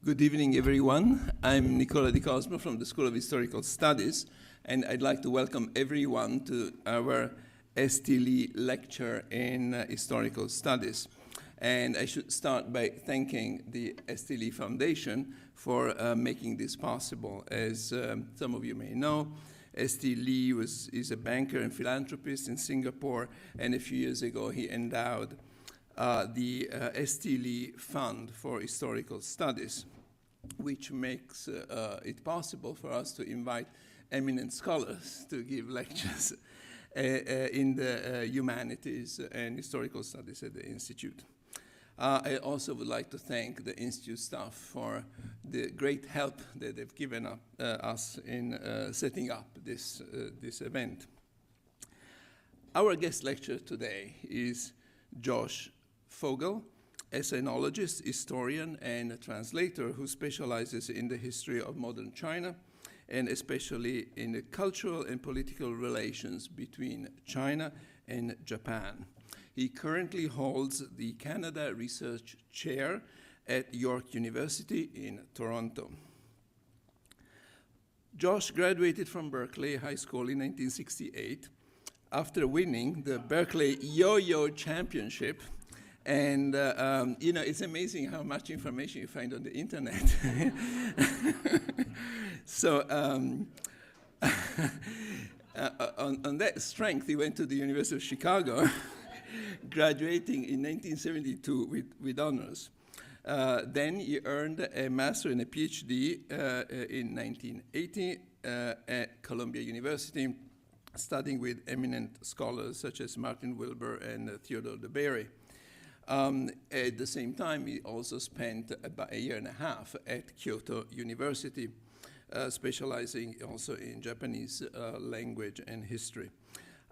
Good evening, everyone. I'm Nicola Di Cosmo from the School of Historical Studies, and I'd like to welcome everyone to our S.T. Lee lecture in Historical Studies. And I should start by thanking the S.T. Lee Foundation for making this possible. As some of you may know, S.T. Lee is a banker and philanthropist in Singapore, and a few years ago he endowed the S.T. Lee Fund for Historical Studies, which makes it possible for us to invite eminent scholars to give lectures in the humanities and historical studies at the Institute. I also would like to thank the Institute staff for the great help that they've given us in setting up this event. Our guest lecturer today is Josh Fogel, a sinologist, historian, and a translator who specializes in the history of modern China, and especially in the cultural and political relations between China and Japan. He currently holds the Canada Research Chair at York University in Toronto. Josh graduated from Berkeley High School in 1968 after winning the Berkeley Yo-Yo Championship. And, it's amazing how much information you find on the internet. So on that strength, he went to the University of Chicago, graduating in 1972 with honors. Then he earned a master and a PhD in 1980 at Columbia University, studying with eminent scholars such as Martin Wilbur and Theodore de Bary. At the same time, he also spent about a year and a half at Kyoto University, specializing also in Japanese language and history.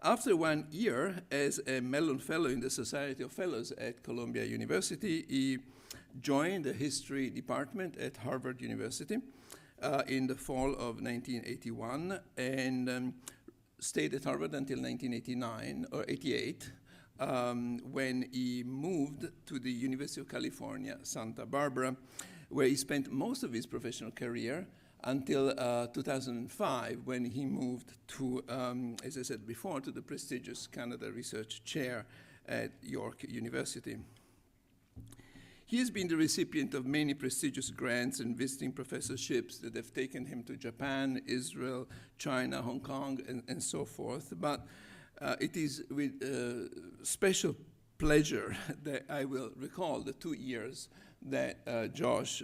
After 1 year as a Mellon Fellow in the Society of Fellows at Columbia University, he joined the history department at Harvard University in the fall of 1981 and stayed at Harvard until 1989 or 88. When he moved to the University of California, Santa Barbara, where he spent most of his professional career until 2005, when he moved to, as I said before, to the prestigious Canada Research Chair at York University. He has been the recipient of many prestigious grants and visiting professorships that have taken him to Japan, Israel, China, Hong Kong, and so forth. But it is with special pleasure that I will recall the 2 years that Josh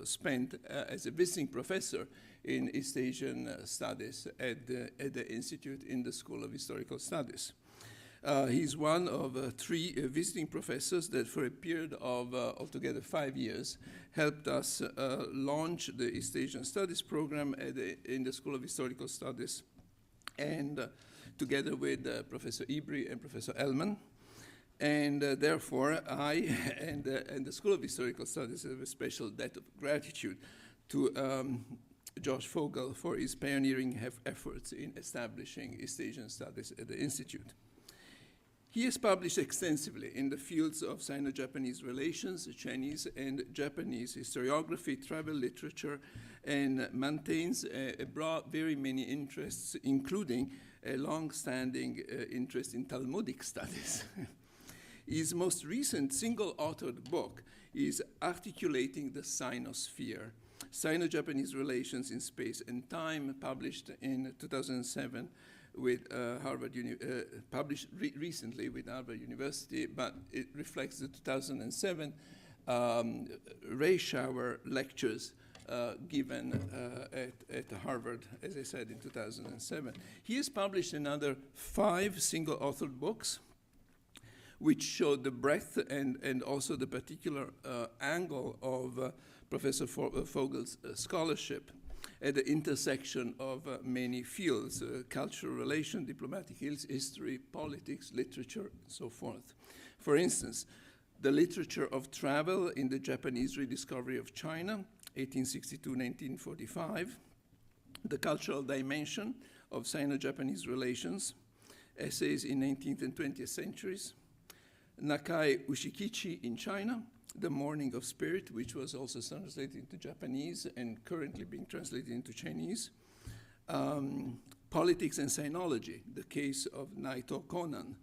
spent as a visiting professor in East Asian Studies at the Institute in the School of Historical Studies. He's one of 3 visiting professors that for a period of altogether 5 years helped us launch the East Asian Studies program in the School of Historical Studies, and together with Professor Ibri and Professor Ellman. And therefore, I and the School of Historical Studies have a special debt of gratitude to Josh Fogel for his pioneering efforts in establishing East Asian Studies at the Institute. He has published extensively in the fields of Sino-Japanese relations, Chinese and Japanese historiography, travel literature, and maintains a broad, very many interests, including a long-standing interest in Talmudic studies. His most recent single-authored book is Articulating the Sinosphere, Sino-Japanese Relations in Space and Time, published in 2007 with published recently with Harvard University, but it reflects the 2007 Ray Shower lectures given at Harvard, as I said, in 2007. He has published another 5 single-authored books, which show the breadth and also the particular angle of Professor Fogel's scholarship at the intersection of many fields, cultural relation, diplomatic history, politics, literature, and so forth. For instance, the literature of travel in the Japanese rediscovery of China, 1862-1945, the cultural dimension of Sino-Japanese relations, essays in 19th and 20th centuries, Nakai Ushikichi in China, The Morning of Spirit, which was also translated into Japanese and currently being translated into Chinese. Politics and Sinology, the case of Naito Konan,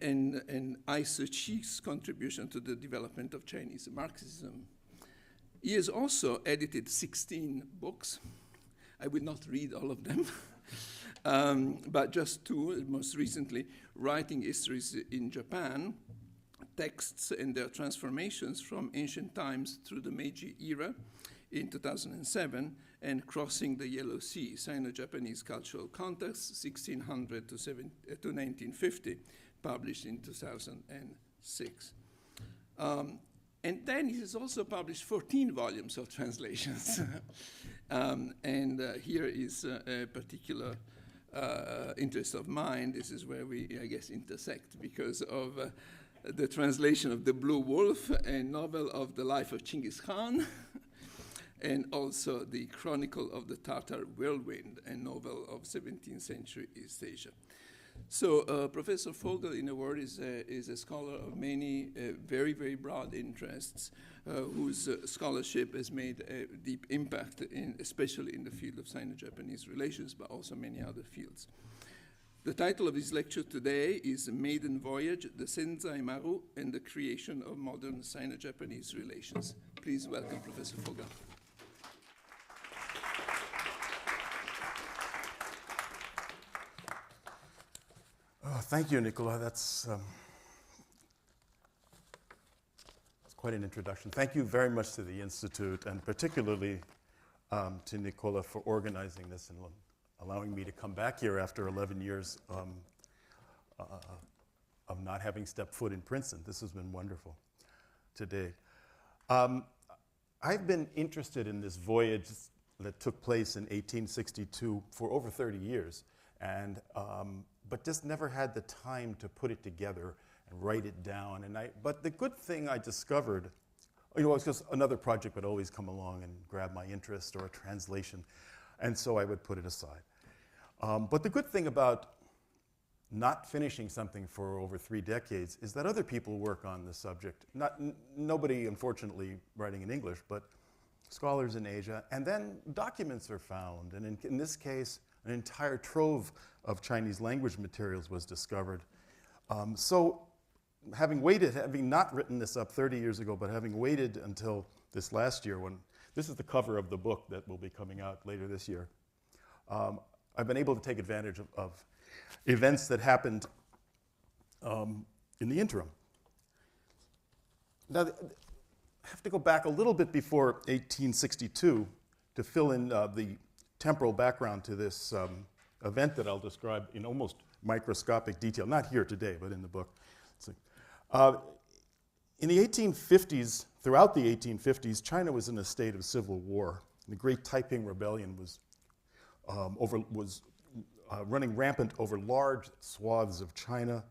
and Ai Suchi's contribution to the development of Chinese Marxism. He has also edited 16 books. I will not read all of them, but just two, most recently, Writing Histories in Japan, Texts and Their Transformations from Ancient Times Through the Meiji Era in 2007, and Crossing the Yellow Sea, Sino-Japanese Cultural Context, 1600 to 1950, published in 2006. And then he has also published 14 volumes of translations. Here is a particular interest of mine. This is where we, I guess, intersect because of the translation of The Blue Wolf, a novel of the life of Genghis Khan, and also The Chronicle of the Tartar Whirlwind, a novel of 17th century East Asia. So Professor Fogel, in a word, is a scholar of many very, very broad interests, whose scholarship has made a deep impact, especially in the field of Sino-Japanese relations, but also many other fields. The title of his lecture today is Maiden Voyage, the Senzaimaru and the Creation of Modern Sino-Japanese Relations. Please welcome Professor Fogel. Oh, thank you, Nicola. That's quite an introduction. Thank you very much to the Institute, and particularly to Nicola for organizing this and allowing me to come back here after 11 years of not having stepped foot in Princeton. This has been wonderful today. I've been interested in this voyage that took place in 1862 for over 30 years, and but just never had the time to put it together and write it down. But the good thing I discovered, it's just another project would always come along and grab my interest, or a translation, and so I would put it aside. But the good thing about not finishing something for over 3 decades is that other people work on the subject. Nobody, unfortunately, writing in English, but scholars in Asia, and then documents are found, and in this case, an entire trove of Chinese language materials was discovered. So having not written this up 30 years ago, but having waited until this last year, when this is the cover of the book that will be coming out later this year, I've been able to take advantage of events that happened in the interim. Now, I have to go back a little bit before 1862 to fill in the temporal background to this event that I'll describe in almost microscopic detail, not here today, but in the book. In the 1850s, throughout the 1850s, China was in a state of civil war. The Great Taiping Rebellion was running rampant over large swaths of China.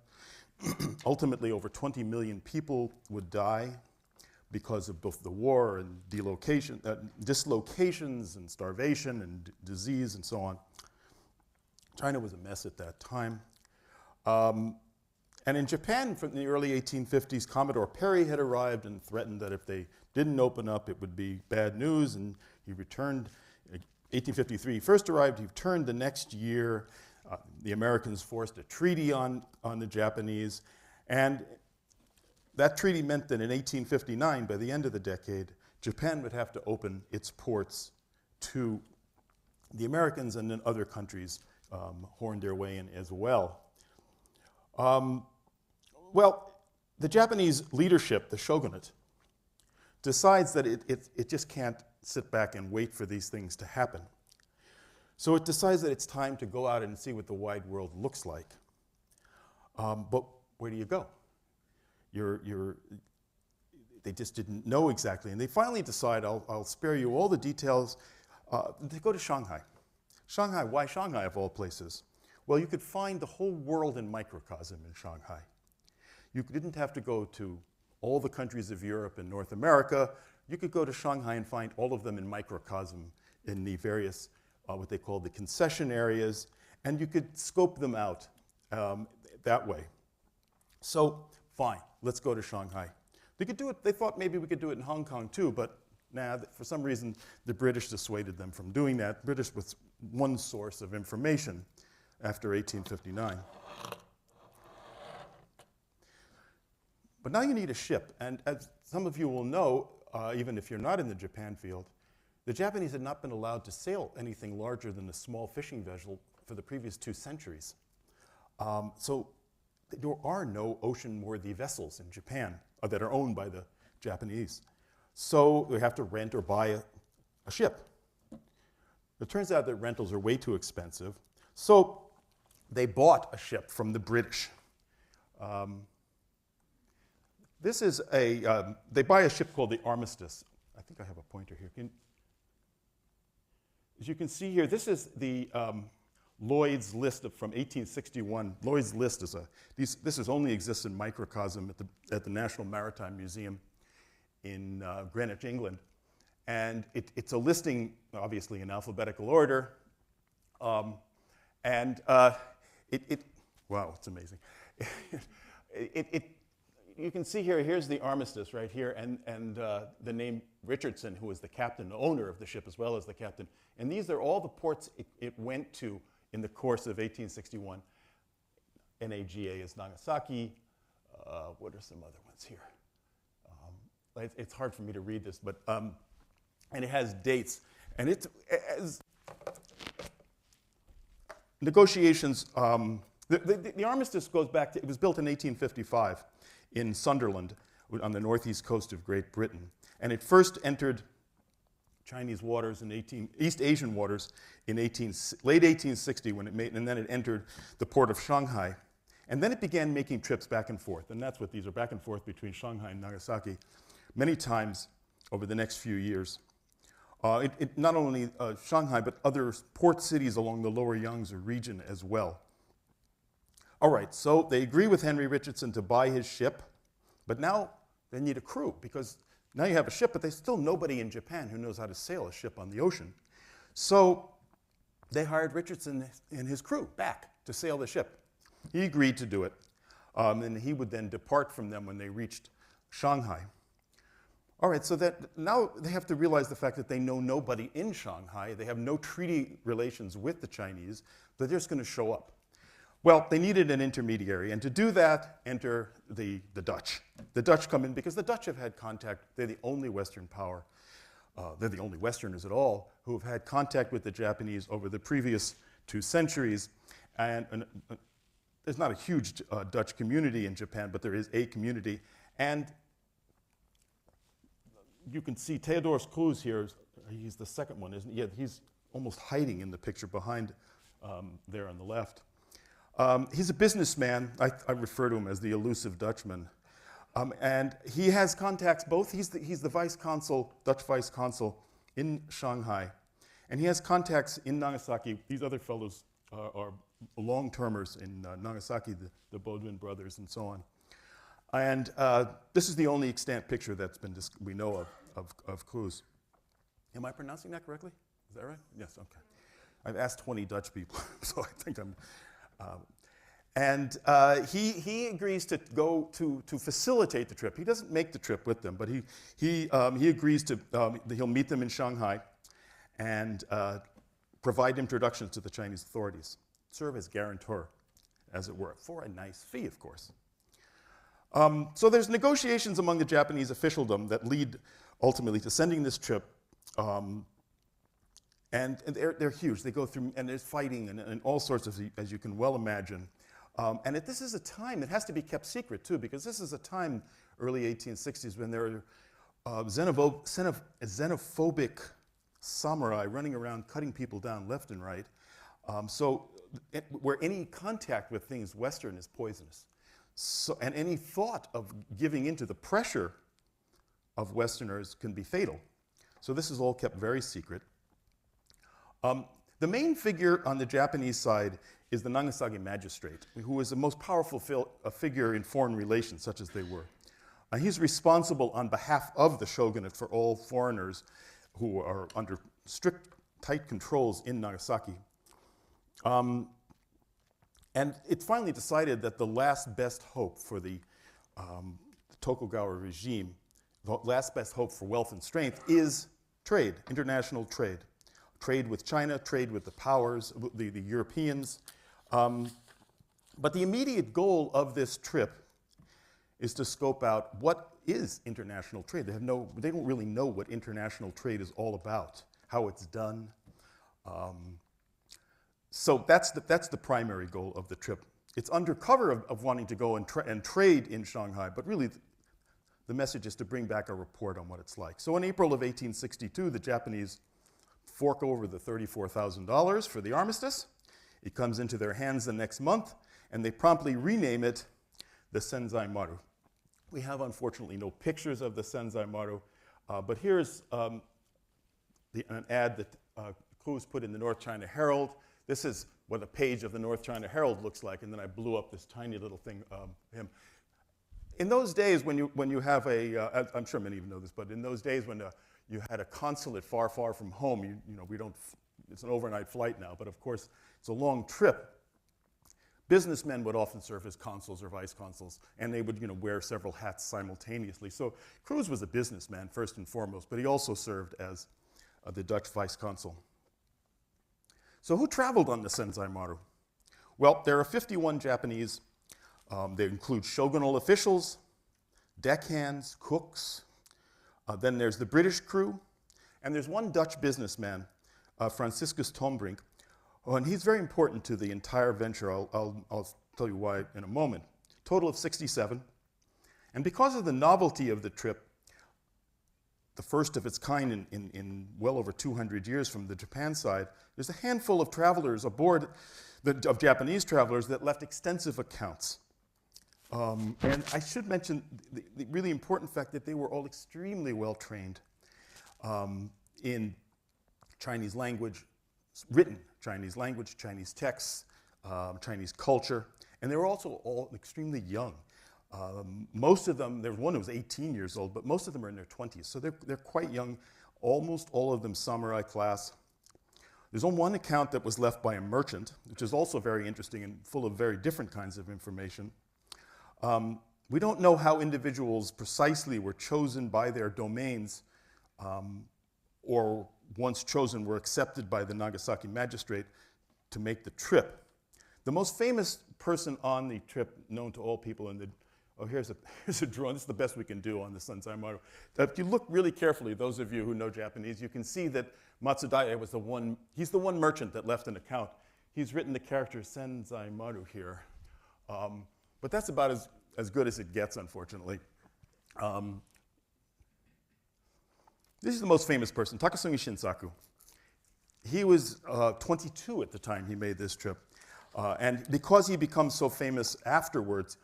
Ultimately, over 20 million people would die because of both the war and dislocations and starvation and disease and so on. China was a mess at that time. And in Japan, from the early 1850s, Commodore Perry had arrived and threatened that if they didn't open up, it would be bad news, and he returned. 1853, he first arrived, he returned the next year. The Americans forced a treaty on the Japanese, and that treaty meant that in 1859, by the end of the decade, Japan would have to open its ports to the Americans, and then other countries horned their way in as well. Well, the Japanese leadership, the shogunate, decides that it just can't sit back and wait for these things to happen. So it decides that it's time to go out and see what the wide world looks like. But where do you go? They just didn't know exactly. And they finally decide, I'll spare you all the details, they go to Shanghai. Shanghai, why Shanghai of all places? Well, you could find the whole world in microcosm in Shanghai. You didn't have to go to all the countries of Europe and North America. You could go to Shanghai and find all of them in microcosm in the various, what they call the concession areas, and you could scope them out that way. So, fine, let's go to Shanghai. They could do it, they thought maybe we could do it in Hong Kong too, but nah, for some reason, the British dissuaded them from doing that. The British was one source of information after 1859. But now you need a ship, and as some of you will know, even if you're not in the Japan field, the Japanese had not been allowed to sail anything larger than a small fishing vessel for the previous 2 centuries. So there are no ocean-worthy vessels in Japan that are owned by the Japanese. So they have to rent or buy a ship. It turns out that rentals are way too expensive, so they bought a ship from the British. This is they buy a ship called the Armistice. I think I have a pointer here. As you can see here, this is the Lloyd's list from 1861. Lloyd's list is this only exists in microcosm at the National Maritime Museum in Greenwich, England. And it's a listing, obviously in alphabetical order. Wow, it's amazing. You can see here, here's the Armistice right here, and the name Richardson, who was the captain, the owner of the ship as well as the captain. And these are all the ports it went to in the course of 1861. NAGA is Nagasaki. What are some other ones here? It's hard for me to read this, but, and it has dates. And it's, as negotiations, the Armistice goes back to, it was built in 1855 in Sunderland on the northeast coast of Great Britain. And it first entered Chinese waters in East Asian waters in late 1860 when it made, and then it entered the port of Shanghai. And then it began making trips back and forth, and that's what these are, back and forth between Shanghai and Nagasaki, many times over the next few years. Not only Shanghai, but other port cities along the lower Yangtze region as well. All right, so they agree with Henry Richardson to buy his ship, but now they need a crew, because now you have a ship, but there's still nobody in Japan who knows how to sail a ship on the ocean. So they hired Richardson and his crew back to sail the ship. He agreed to do it, and he would then depart from them when they reached Shanghai. All right, so that now they have to realize the fact that they know nobody in Shanghai. They have no treaty relations with the Chinese. They're just going to show up. Well, they needed an intermediary, and to do that, enter the Dutch. The Dutch come in because the Dutch have had contact. They're the only Western power. They're the only Westerners at all who have had contact with the Japanese over the previous 2 centuries. And there's not a huge Dutch community in Japan, but there is a community. And you can see Theodorus Kloos here. He's the second one, isn't he? Yeah, he's almost hiding in the picture behind there on the left. He's a businessman. I refer to him as the elusive Dutchman. And he has contacts both. He's the vice consul, Dutch vice consul in Shanghai. And he has contacts in Nagasaki. These other fellows are long-termers in Nagasaki, the Baudouin brothers and so on. And this is the only extant picture that's been we know of Kloos. Am I pronouncing that correctly? Is that right? Yes, okay. I've asked 20 Dutch people, so I think I'm... he agrees to go to facilitate the trip. He doesn't make the trip with them, but he agrees to, he'll meet them in Shanghai and provide introductions to the Chinese authorities, serve as guarantor, as it were, for a nice fee, of course. So there's negotiations among the Japanese officialdom that lead ultimately to sending this trip. And they're huge. They go through, and there's fighting and all sorts of, as you can well imagine. And this is a time, it has to be kept secret too, because this is a time, early 1860s, when there are xenophobic samurai running around cutting people down left and right. Where any contact with things Western is poisonous. So, and any thought of giving into the pressure of Westerners can be fatal. So this is all kept very secret. The main figure on the Japanese side is the Nagasaki magistrate, who is the most powerful figure in foreign relations, such as they were. He's responsible on behalf of the shogunate for all foreigners who are under strict, tight controls in Nagasaki. And it's finally decided that the last best hope for the Tokugawa regime, the last best hope for wealth and strength is trade, international trade. Trade with China, trade with the powers, the Europeans. But the immediate goal of this trip is to scope out what is international trade. They don't really know what international trade is all about, how it's done. So that's the primary goal of the trip. It's under cover of wanting to go and trade in Shanghai, but really the message is to bring back a report on what it's like. So in April of 1862, the Japanese fork over the $34,000 for the armistice. It comes into their hands the next month, and they promptly rename it the Senzaimaru. We have, unfortunately, no pictures of the Senzaimaru, but here's an ad that Cruz put in the North China Herald. This is what a page of the North China Herald looks like, and then I blew up this tiny little thing of him. In those days, when you have I'm sure many of you know this, but in those days when you had a consulate far, far from home, it's an overnight flight now, but of course it's a long trip. Businessmen would often serve as consuls or vice consuls, and they would wear several hats simultaneously. So Cruz was a businessman first and foremost, but he also served as the Dutch vice consul. So who traveled on the Senzaimaru? Well, there are 51 Japanese. They include shogunal officials, deckhands, cooks. Then there's the British crew, and there's one Dutch businessman, Franciscus Tombrink, and he's very important to the entire venture. I'll tell you why in a moment. Total of 67. And because of the novelty of the trip, the first of its kind in well over 200 years from the Japan side, there's a handful of travelers aboard, of Japanese travelers, that left extensive accounts. And I should mention the really important fact that they were all extremely well trained in Chinese language, written Chinese language, Chinese texts, Chinese culture, and they were also all extremely young. Most of them, there's one who was 18 years old, but most of them are in their 20s, so they're quite young, almost all of them samurai class. There's one account that was left by a merchant, which is also very interesting and full of very different kinds of information. We don't know how individuals precisely were chosen by their domains, or once chosen were accepted by the Nagasaki magistrate to make the trip. The most famous person on the trip, known to all people here's a drawing. This is the best we can do on the Senzaimaru. If you look really carefully, those of you who know Japanese, you can see that Matsudaira was he's the one merchant that left an account. He's written the character Senzaimaru here. But that's about as good as it gets, unfortunately. This is the most famous person, Takasumi Shinsaku. He was 22 at the time he made this trip. And because he becomes so famous afterwards,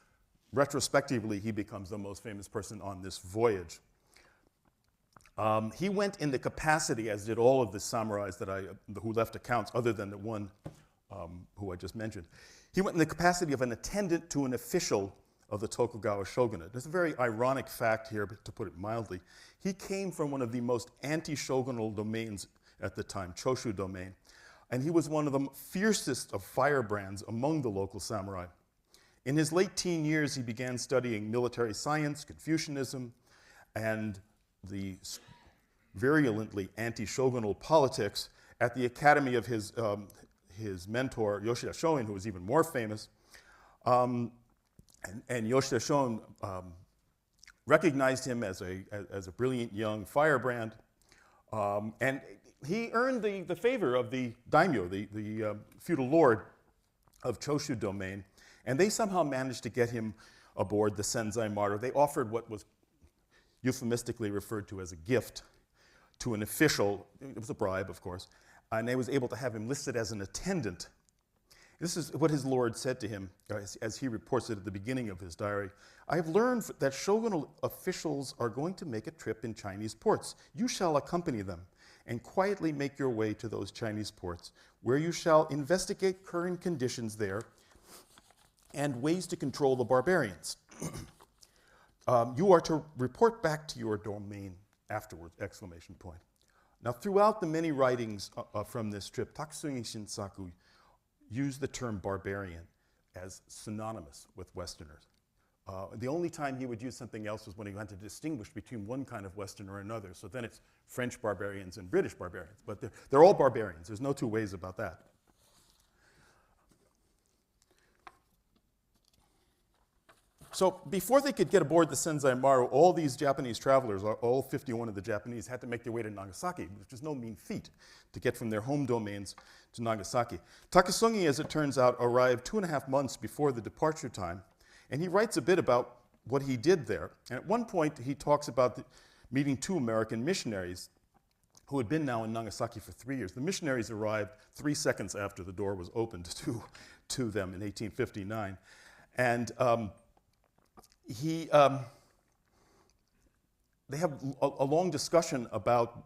retrospectively, he becomes the most famous person on this voyage. He went in the capacity, as did all of the samurais who left accounts, other than the one who I just mentioned. He went in the capacity of an attendant to an official of the Tokugawa shogunate. There's a very ironic fact here, to put it mildly. He came from one of the most anti-shogunal domains at the time, Choshu domain, and he was one of the fiercest of firebrands among the local samurai. In his late teen years, he began studying military science, Confucianism, and the virulently anti-shogunal politics at the academy of his mentor, Yoshida Shoin, who was even more famous. And Yoshida Shoin recognized him as a brilliant young firebrand. And he earned the favor of the daimyo, the feudal lord of Choshu domain. And they somehow managed to get him aboard the Senzaimaru. They offered what was euphemistically referred to as a gift to an official. It was a bribe, of course. And they was able to have him listed as an attendant. This is what his lord said to him, as he reports it at the beginning of his diary. I have learned that shogunal officials are going to make a trip in Chinese ports. You shall accompany them and quietly make your way to those Chinese ports, where you shall investigate current conditions there and ways to control the barbarians. You are to report back to your domain afterwards, exclamation point. Now, throughout the many writings from this trip, Takasumi Shinsaku used the term barbarian as synonymous with Westerners. The only time he would use something else was when he had to distinguish between one kind of Western or another. So then it's French barbarians and British barbarians. But they're all barbarians. There's no two ways about that. So before they could get aboard the Senzaimaru, all these Japanese travelers, all 51 of the Japanese, had to make their way to Nagasaki, which is no mean feat to get from their home domains to Nagasaki. Takasungi, as it turns out, arrived 2.5 months before the departure time, and he writes a bit about what he did there. And at one point, he talks about meeting 2 American missionaries who had been now in Nagasaki for 3 years. The missionaries arrived 3 seconds after the door was opened to them in 1859. And they have a long discussion about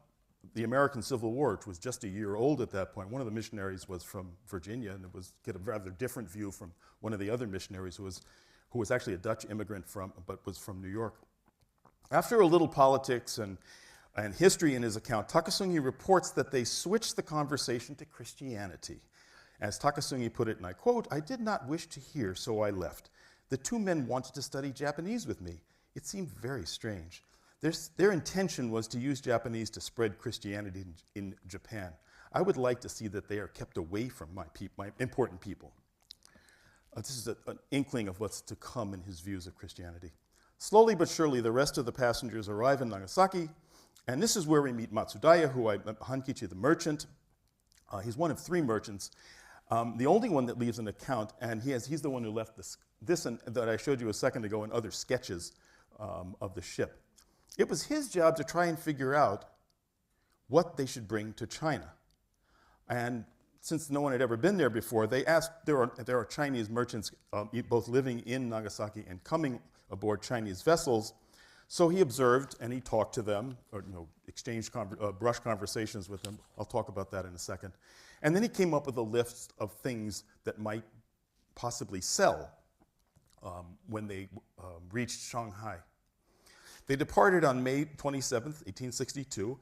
the American Civil War, which was just a year old at that point. One of the missionaries was from Virginia, and get a rather different view from one of the other missionaries who was actually a Dutch immigrant but was from New York. After a little politics and history in his account, Takasungi reports that they switched the conversation to Christianity. As Takasungi put it, and I quote, "I did not wish to hear, so I left. The 2 men wanted to study Japanese with me. It seemed very strange. Their intention was to use Japanese to spread Christianity in Japan. I would like to see that they are kept away from my important people." This is an inkling of what's to come in his views of Christianity. Slowly but surely, the rest of the passengers arrive in Nagasaki, and this is where we meet Matsudaya, Hankichi the merchant. He's one of 3 merchants. The only one that leaves an account, and he's the one who left this that I showed you a second ago and other sketches of the ship. It was his job to try and figure out what they should bring to China. And since no one had ever been there before, they asked, there are Chinese merchants both living in Nagasaki and coming aboard Chinese vessels. So he observed and he talked to them, or exchanged brush conversations with them. I'll talk about that in a second. And then he came up with a list of things that might possibly sell when they reached Shanghai. They departed on May 27th, 1862,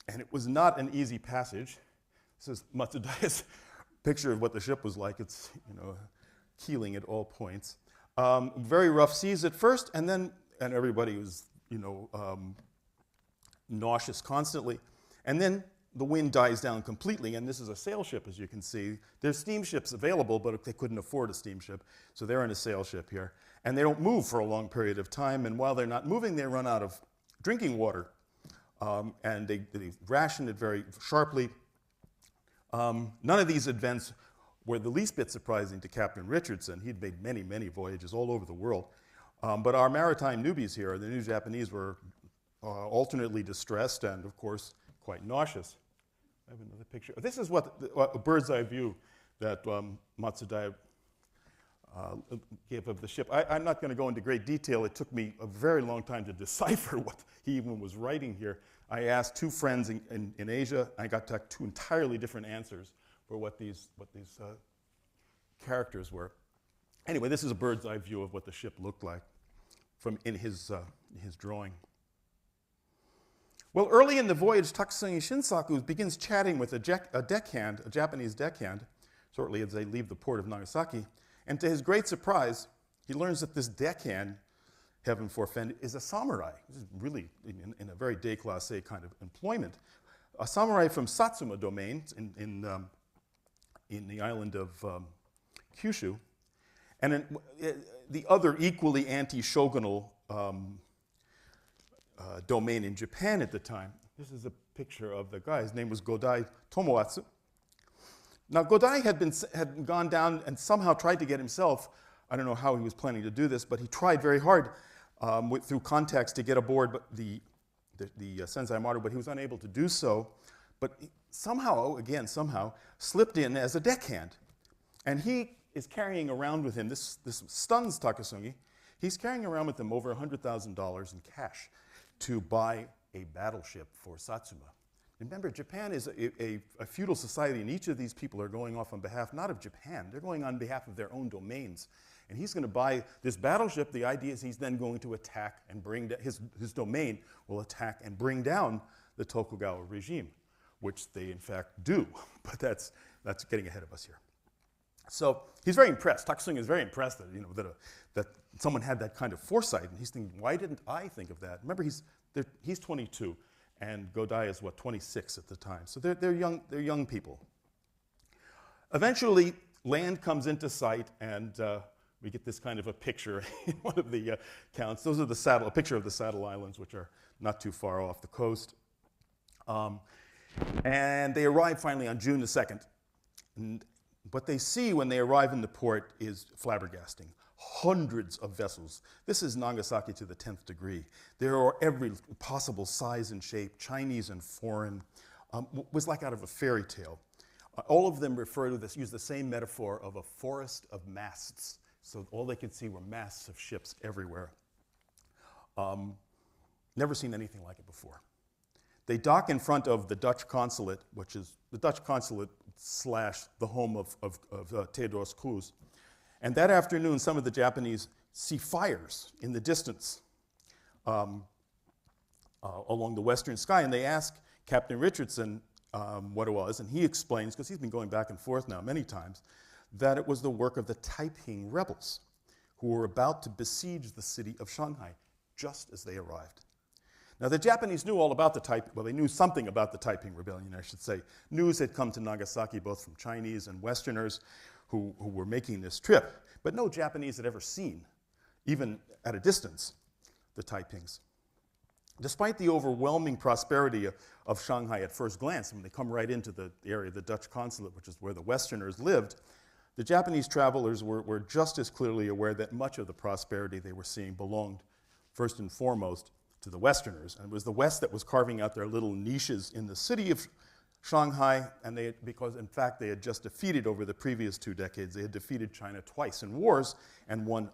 and it was not an easy passage. This is Matsudaya's picture of what the ship was like. It's keeling at all points. Very rough seas at first, and everybody was nauseous constantly. And then the wind dies down completely, and this is a sail ship, as you can see. There's steamships available, but they couldn't afford a steamship, so they're in a sail ship here. And they don't move for a long period of time, and while they're not moving, they run out of drinking water. And they ration it very sharply. None of these events were the least bit surprising to Captain Richardson. He'd made many, many voyages all over the world. But our maritime newbies here, the New Japanese, were alternately distressed and, of course, quite nauseous. I have another picture. This is what a bird's eye view that Matsudaya gave of the ship. I'm not going to go into great detail. It took me a very long time to decipher what he even was writing here. I asked 2 friends in Asia. I got 2 entirely different answers for what these characters were. Anyway, this is a bird's eye view of what the ship looked like in his drawing. Well, early in the voyage, Takasungi Shinsaku begins chatting with a Japanese deckhand, shortly as they leave the port of Nagasaki. And to his great surprise, he learns that this deckhand, heaven forfend, is a samurai. This is really in a very déclassé kind of employment. A samurai from Satsuma domain in the island of Kyushu. And the other equally anti-shogunal domain in Japan at the time. This is a picture of the guy. His name was Godai Tomoatsu. Now, Godai had gone down and somehow tried to get himself, I don't know how he was planning to do this, but he tried very hard through contacts to get aboard the Senzaimaru, but he was unable to do so. But he somehow slipped in as a deckhand. And he is carrying around with him, this stuns Takasungi, he's carrying around with him over $100,000 in cash to buy a battleship for Satsuma. Remember, Japan is a feudal society, and each of these people are going off on behalf, not of Japan, they're going on behalf of their own domains. And he's going to buy this battleship. The idea is he's then going to attack and bring down, his domain will attack and bring down the Tokugawa regime, which they in fact do. But that's getting ahead of us here. So he's very impressed. Tak-sing is very impressed that, that someone had that kind of foresight. And he's thinking, why didn't I think of that? Remember, he's 22, and Godai is, 26 at the time. So they're young people. Eventually, land comes into sight, and we get this kind of a picture in one of the accounts. Those are a picture of the Saddle Islands, which are not too far off the coast. And they arrive finally on June the 2nd. And what they see when they arrive in the port is flabbergasting. Hundreds of vessels. This is Nagasaki to the 10th degree. There are every possible size and shape, Chinese and foreign. Was like out of a fairy tale. All of them refer to this, use the same metaphor of a forest of masts. So all they could see were masts of ships everywhere. Never seen anything like it before. They dock in front of the Dutch consulate, which is the Dutch consulate / the home of Theodorus Cruz. And that afternoon, some of the Japanese see fires in the distance along the western sky, and they ask Captain Richardson what it was, and he explains, because he's been going back and forth now many times, that it was the work of the Taiping rebels who were about to besiege the city of Shanghai just as they arrived. Now, the Japanese knew all about they knew something about the Taiping Rebellion, I should say. News had come to Nagasaki both from Chinese and Westerners who were making this trip, but no Japanese had ever seen, even at a distance, the Taipings. Despite the overwhelming prosperity of Shanghai at first glance, when they come right into the area of the Dutch consulate, which is where the Westerners lived, the Japanese travelers were just as clearly aware that much of the prosperity they were seeing belonged, first and foremost, to the Westerners. And it was the West that was carving out their little niches in the city of Shanghai, and because in fact they had just defeated, over the previous 2 decades, they had defeated China twice in wars and won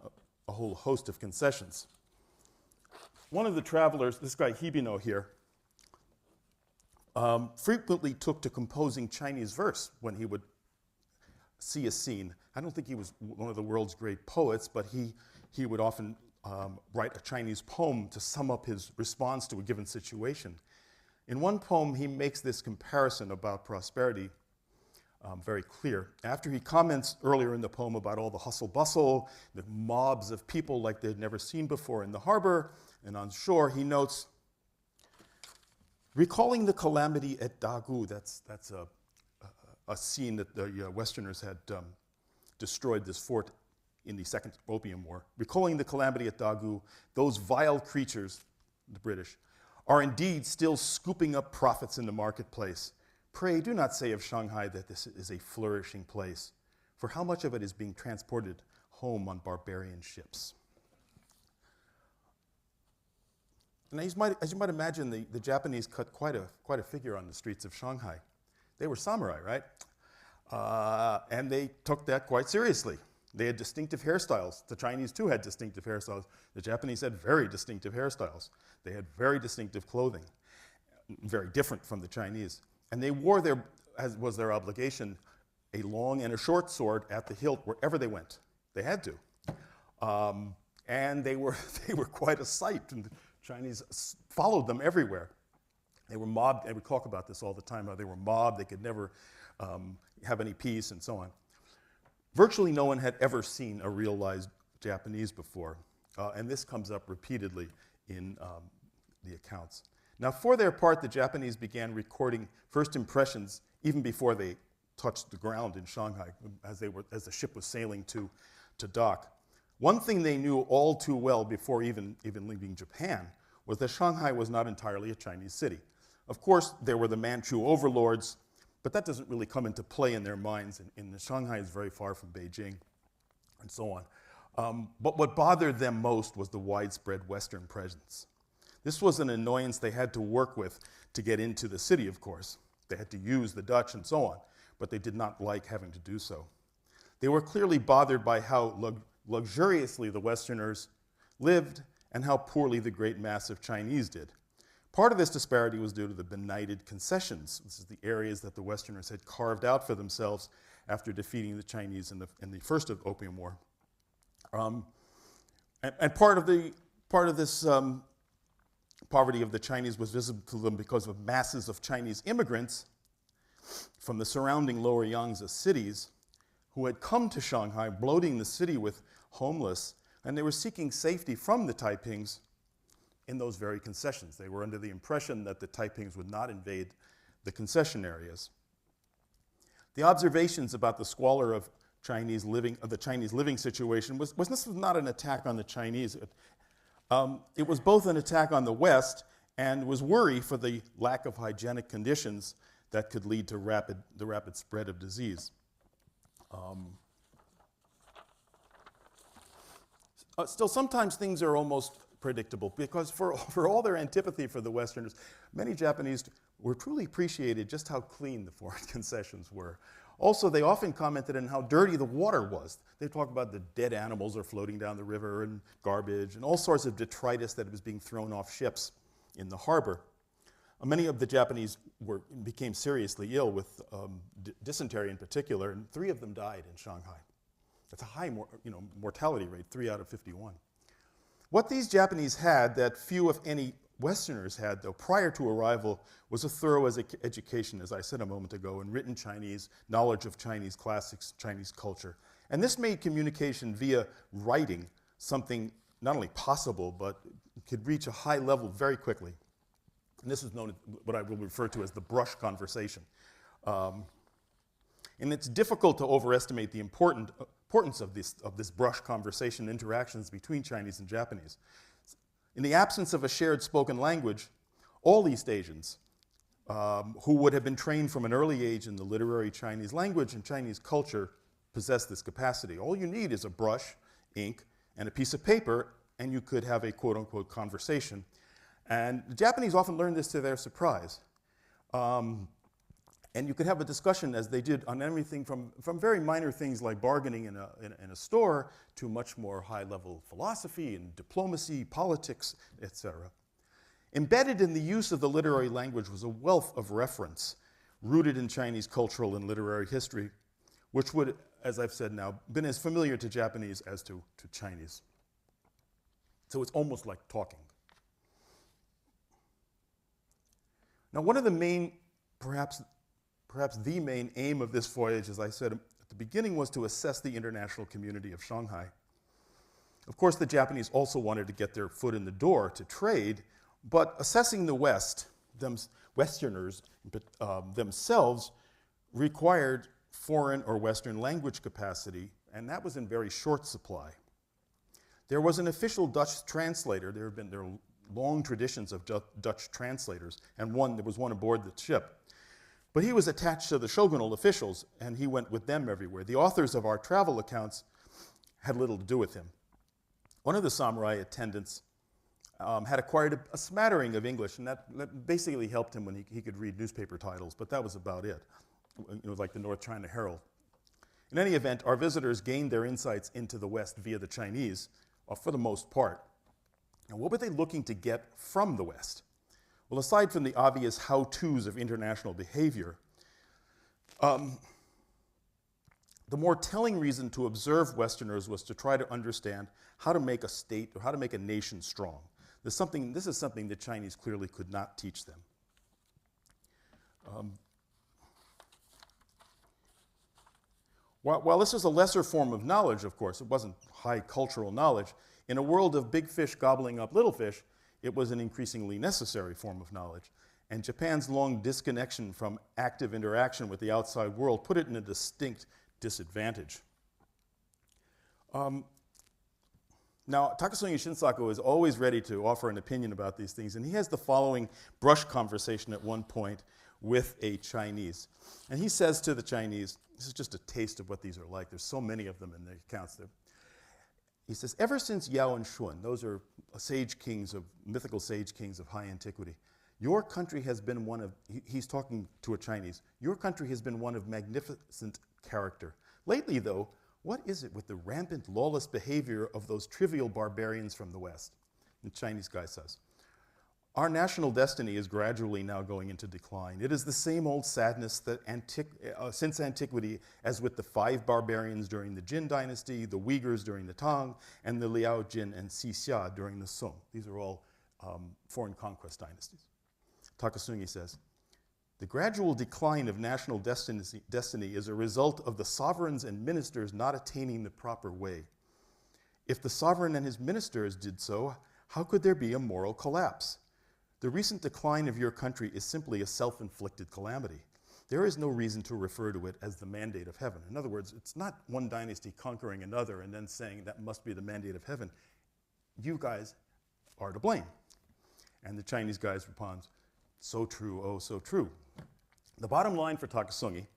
a whole host of concessions. One of the travelers, this guy Hibino here, frequently took to composing Chinese verse when he would see a scene. I don't think he was one of the world's great poets, but he would often write a Chinese poem to sum up his response to a given situation. In one poem, he makes this comparison about prosperity very clear. After he comments earlier in the poem about all the hustle bustle, the mobs of people like they'd never seen before in the harbor and on shore, he notes, recalling the calamity at Dagu, that's a scene that the Westerners had destroyed this fort in the Second Opium War. Recalling the calamity at Dagu, those vile creatures, the British, are indeed still scooping up profits in the marketplace. Pray do not say of Shanghai that this is a flourishing place, for how much of it is being transported home on barbarian ships? And as you might imagine, the Japanese cut quite a figure on the streets of Shanghai. They were samurai, right? And they took that quite seriously. They had distinctive hairstyles. The Chinese, too, had distinctive hairstyles. The Japanese had very distinctive hairstyles. They had very distinctive clothing, very different from the Chinese. And they wore, as was their obligation, a long and a short sword at the hilt wherever they went. They had to. And they were quite a sight. And the Chinese followed them everywhere. They were mobbed, and we talk about this all the time, how they were mobbed, they could never have any peace, and so on. Virtually no one had ever seen a realized Japanese before, and this comes up repeatedly in the accounts. Now, for their part, the Japanese began recording first impressions even before they touched the ground in Shanghai, as the ship was sailing to dock. One thing they knew all too well before even leaving Japan was that Shanghai was not entirely a Chinese city. Of course, there were the Manchu overlords, but that doesn't really come into play in their minds. Shanghai is very far from Beijing, and so on. But what bothered them most was the widespread Western presence. This was an annoyance they had to work with to get into the city, of course. They had to use the Dutch and so on, but they did not like having to do so. They were clearly bothered by how luxuriously the Westerners lived and how poorly the great mass of Chinese did. Part of this disparity was due to the benighted concessions. This is the areas that the Westerners had carved out for themselves after defeating the Chinese in the First Opium War. And part of this poverty of the Chinese was visible to them because of masses of Chinese immigrants from the surrounding Lower Yangtze cities who had come to Shanghai, bloating the city with homeless, and they were seeking safety from the Taipings in those very concessions. They were under the impression that the Taipings would not invade the concession areas. The observations about the squalor of the Chinese living situation this was not an attack on the Chinese. It was both an attack on the West and was worry for the lack of hygienic conditions that could lead to the rapid spread of disease. Still, sometimes things are almost predictable because for all their antipathy for the Westerners, many Japanese were truly appreciated just how clean the foreign concessions were. Also, they often commented on how dirty the water was. They talked about the dead animals are floating down the river and garbage and all sorts of detritus that was being thrown off ships in the harbor. Many of the Japanese became seriously ill with dysentery in particular, and 3 of them died in Shanghai. That's a high mortality rate, 3 out of 51. What these Japanese had that few, if any, Westerners had, though, prior to arrival, was a thorough education, as I said a moment ago, in written Chinese, knowledge of Chinese classics, Chinese culture. And this made communication via writing something not only possible, but could reach a high level very quickly. And this is known as what I will refer to as the brush conversation. And it's difficult to overestimate the importance of this brush conversation interactions between Chinese and Japanese. In the absence of a shared spoken language, all East Asians who would have been trained from an early age in the literary Chinese language and Chinese culture possess this capacity. All you need is a brush, ink, and a piece of paper, and you could have a quote-unquote conversation. And the Japanese often learned this to their surprise. And you could have a discussion, as they did, on everything from very minor things like bargaining in a store to much more high-level philosophy and diplomacy, politics, etc. Embedded in the use of the literary language was a wealth of reference rooted in Chinese cultural and literary history, which would, as I've said now, been as familiar to Japanese as to Chinese. So it's almost like talking. Now, one of the main, perhaps the main aim of this voyage, as I said at the beginning, was to assess the international community of Shanghai. Of course, the Japanese also wanted to get their foot in the door to trade, but assessing the West, Westerners themselves, required foreign or Western language capacity, and that was in very short supply. There was an official Dutch translator. There are long traditions of Dutch translators, and there was one aboard the ship. But he was attached to the shogunal officials, and he went with them everywhere. The authors of our travel accounts had little to do with him. One of the samurai attendants had acquired a smattering of English, and that basically helped him when he could read newspaper titles, but that was about it. It was like the North China Herald. In any event, our visitors gained their insights into the West via the Chinese, for the most part. Now, what were they looking to get from the West? Well, aside from the obvious how-tos of international behavior, the more telling reason to observe Westerners was to try to understand how to make a state or how to make a nation strong. This is something the Chinese clearly could not teach them. While this was a lesser form of knowledge, of course, it wasn't high cultural knowledge, in a world of big fish gobbling up little fish, it was an increasingly necessary form of knowledge. And Japan's long disconnection from active interaction with the outside world put it in a distinct disadvantage. Now, Takasungi Shinsaku is always ready to offer an opinion about these things, and he has the following brush conversation at one point with a Chinese. And he says to the Chinese, this is just a taste of what these are like. There's so many of them in the accounts there. He says, ever since Yao and Shun, those are mythical sage kings of high antiquity, your country has been one of, he's talking to a Chinese, your country has been one of magnificent character. Lately, though, what is it with the rampant lawless behavior of those trivial barbarians from the West? The Chinese guy says, our national destiny is gradually now going into decline. It is the same old sadness that since antiquity, as with the 5 barbarians during the Jin dynasty, the Uyghurs during the Tang, and the Liao Jin and Xixia during the Song. These are all foreign conquest dynasties. Takasungi says, The gradual decline of national destiny is a result of the sovereigns and ministers not attaining the proper way. If the sovereign and his ministers did so, how could there be a moral collapse? The recent decline of your country is simply a self-inflicted calamity. There is no reason to refer to it as the mandate of heaven. In other words, it's not one dynasty conquering another and then saying that must be the mandate of heaven. You guys are to blame. And the Chinese guys respond, so true, oh, so true. The bottom line for Takasungi,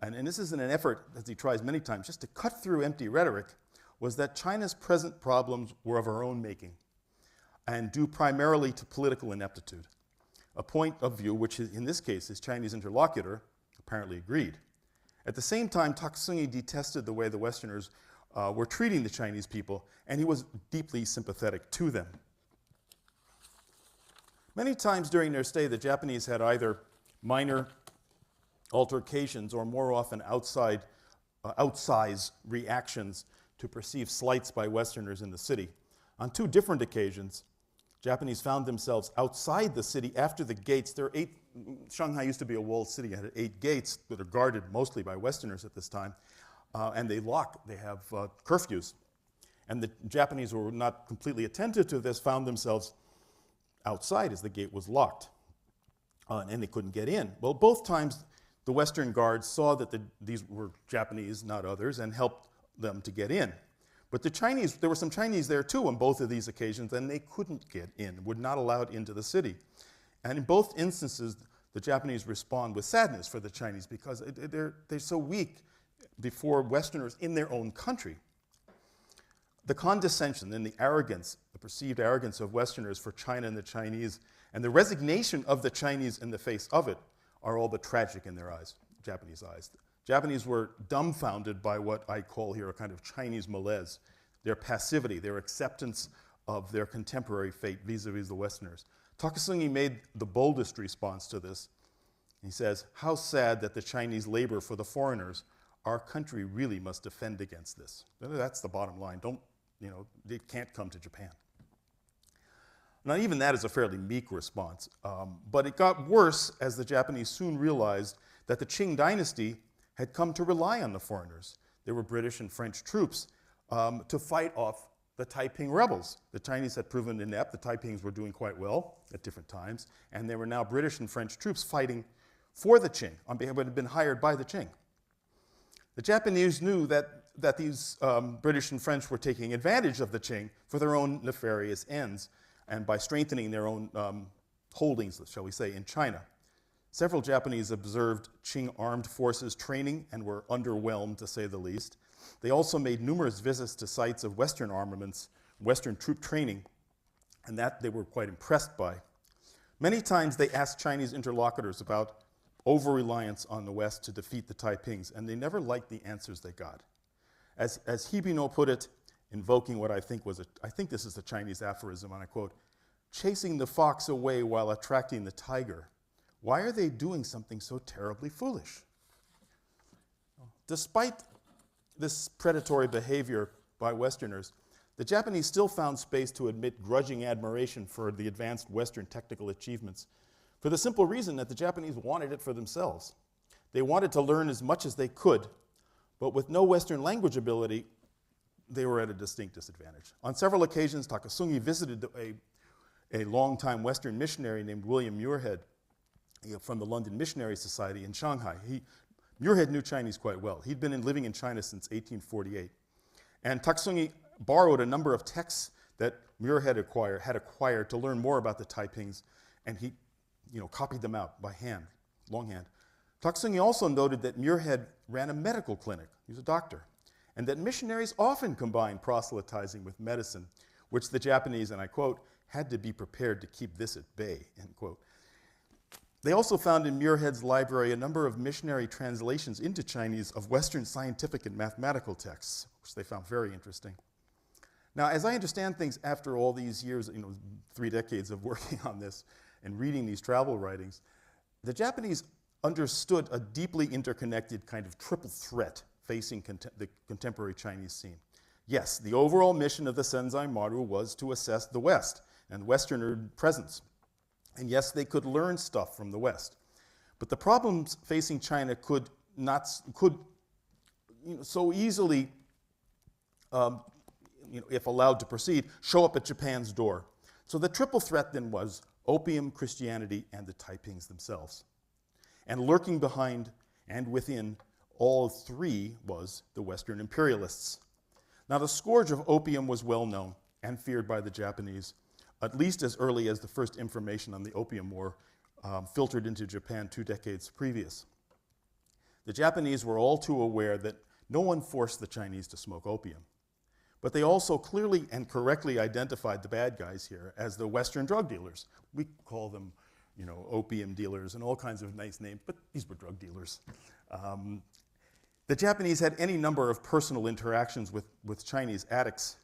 and this is in an effort, as he tries many times, just to cut through empty rhetoric, was that China's present problems were of our own making and due primarily to political ineptitude, a point of view which, in this case, his Chinese interlocutor apparently agreed. At the same time, Takasungi detested the way the Westerners were treating the Chinese people, and he was deeply sympathetic to them. Many times during their stay, the Japanese had either minor altercations or more often outsized reactions to perceived slights by Westerners in the city. On 2 different occasions, Japanese found themselves outside the city after the gates. There are 8, Shanghai used to be a walled city. It had 8 gates that are guarded mostly by Westerners at this time, and they have curfews. And the Japanese who were not completely attentive to this found themselves outside as the gate was locked, and they couldn't get in. Well, both times the Western guards saw that these were Japanese, not others, and helped them to get in. But the Chinese, there were some Chinese there too on both of these occasions, and they couldn't get in, were not allowed into the city. And in both instances, the Japanese respond with sadness for the Chinese because they're so weak before Westerners in their own country. The condescension and the arrogance, the perceived arrogance of Westerners for China and the Chinese, and the resignation of the Chinese in the face of it are all but tragic in their eyes, Japanese eyes. Japanese were dumbfounded by what I call here a kind of Chinese malaise, their passivity, their acceptance of their contemporary fate vis-a-vis the Westerners. Takasungi made the boldest response to this. He says, how sad that the Chinese labor for the foreigners. Our country really must defend against this. That's the bottom line. They can't come to Japan. Now, even that is a fairly meek response, but it got worse as the Japanese soon realized that the Qing dynasty had come to rely on the foreigners. There were British and French troops to fight off the Taiping rebels. The Chinese had proven inept. The Taipings were doing quite well at different times, and there were now British and French troops fighting for the Qing, on behalf, had been hired by the Qing. The Japanese knew that these British and French were taking advantage of the Qing for their own nefarious ends, and by strengthening their own holdings, shall we say, in China. Several Japanese observed Qing armed forces training and were underwhelmed, to say the least. They also made numerous visits to sites of Western armaments, Western troop training, and that they were quite impressed by. Many times they asked Chinese interlocutors about over-reliance on the West to defeat the Taipings, and they never liked the answers they got. As Hibino put it, invoking what I think this is a Chinese aphorism, and I quote, chasing the fox away while attracting the tiger. Why are they doing something so terribly foolish? Despite this predatory behavior by Westerners, the Japanese still found space to admit grudging admiration for the advanced Western technical achievements, for the simple reason that the Japanese wanted it for themselves. They wanted to learn as much as they could, but with no Western language ability, they were at a distinct disadvantage. On several occasions, Takasungi visited a longtime Western missionary named William Muirhead from the London Missionary Society in Shanghai. Muirhead knew Chinese quite well. He'd been living in China since 1848. And Takasungi borrowed a number of texts that Muirhead had acquired to learn more about the Taipings, and he copied them out by hand, longhand. Takasungi also noted that Muirhead ran a medical clinic. He was a doctor. And that missionaries often combined proselytizing with medicine, which the Japanese, and I quote, had to be prepared to keep this at bay, end quote. They also found in Muirhead's library a number of missionary translations into Chinese of Western scientific and mathematical texts, which they found very interesting. Now, as I understand things after all these years, 3 decades of working on this and reading these travel writings, the Japanese understood a deeply interconnected kind of triple threat facing the contemporary Chinese scene. Yes, the overall mission of the Senzaimaru was to assess the West and Westerner presence. And yes, they could learn stuff from the West. But the problems facing China could so easily, if allowed to proceed, show up at Japan's door. So the triple threat then was opium, Christianity, and the Taipings themselves. And lurking behind and within all three was the Western imperialists. Now, the scourge of opium was well known and feared by the Japanese, at least as early as the first information on the Opium War filtered into Japan 2 decades previous. The Japanese were all too aware that no one forced the Chinese to smoke opium. But they also clearly and correctly identified the bad guys here as the Western drug dealers. We call them, opium dealers and all kinds of nice names, but these were drug dealers. The Japanese had any number of personal interactions with Chinese addicts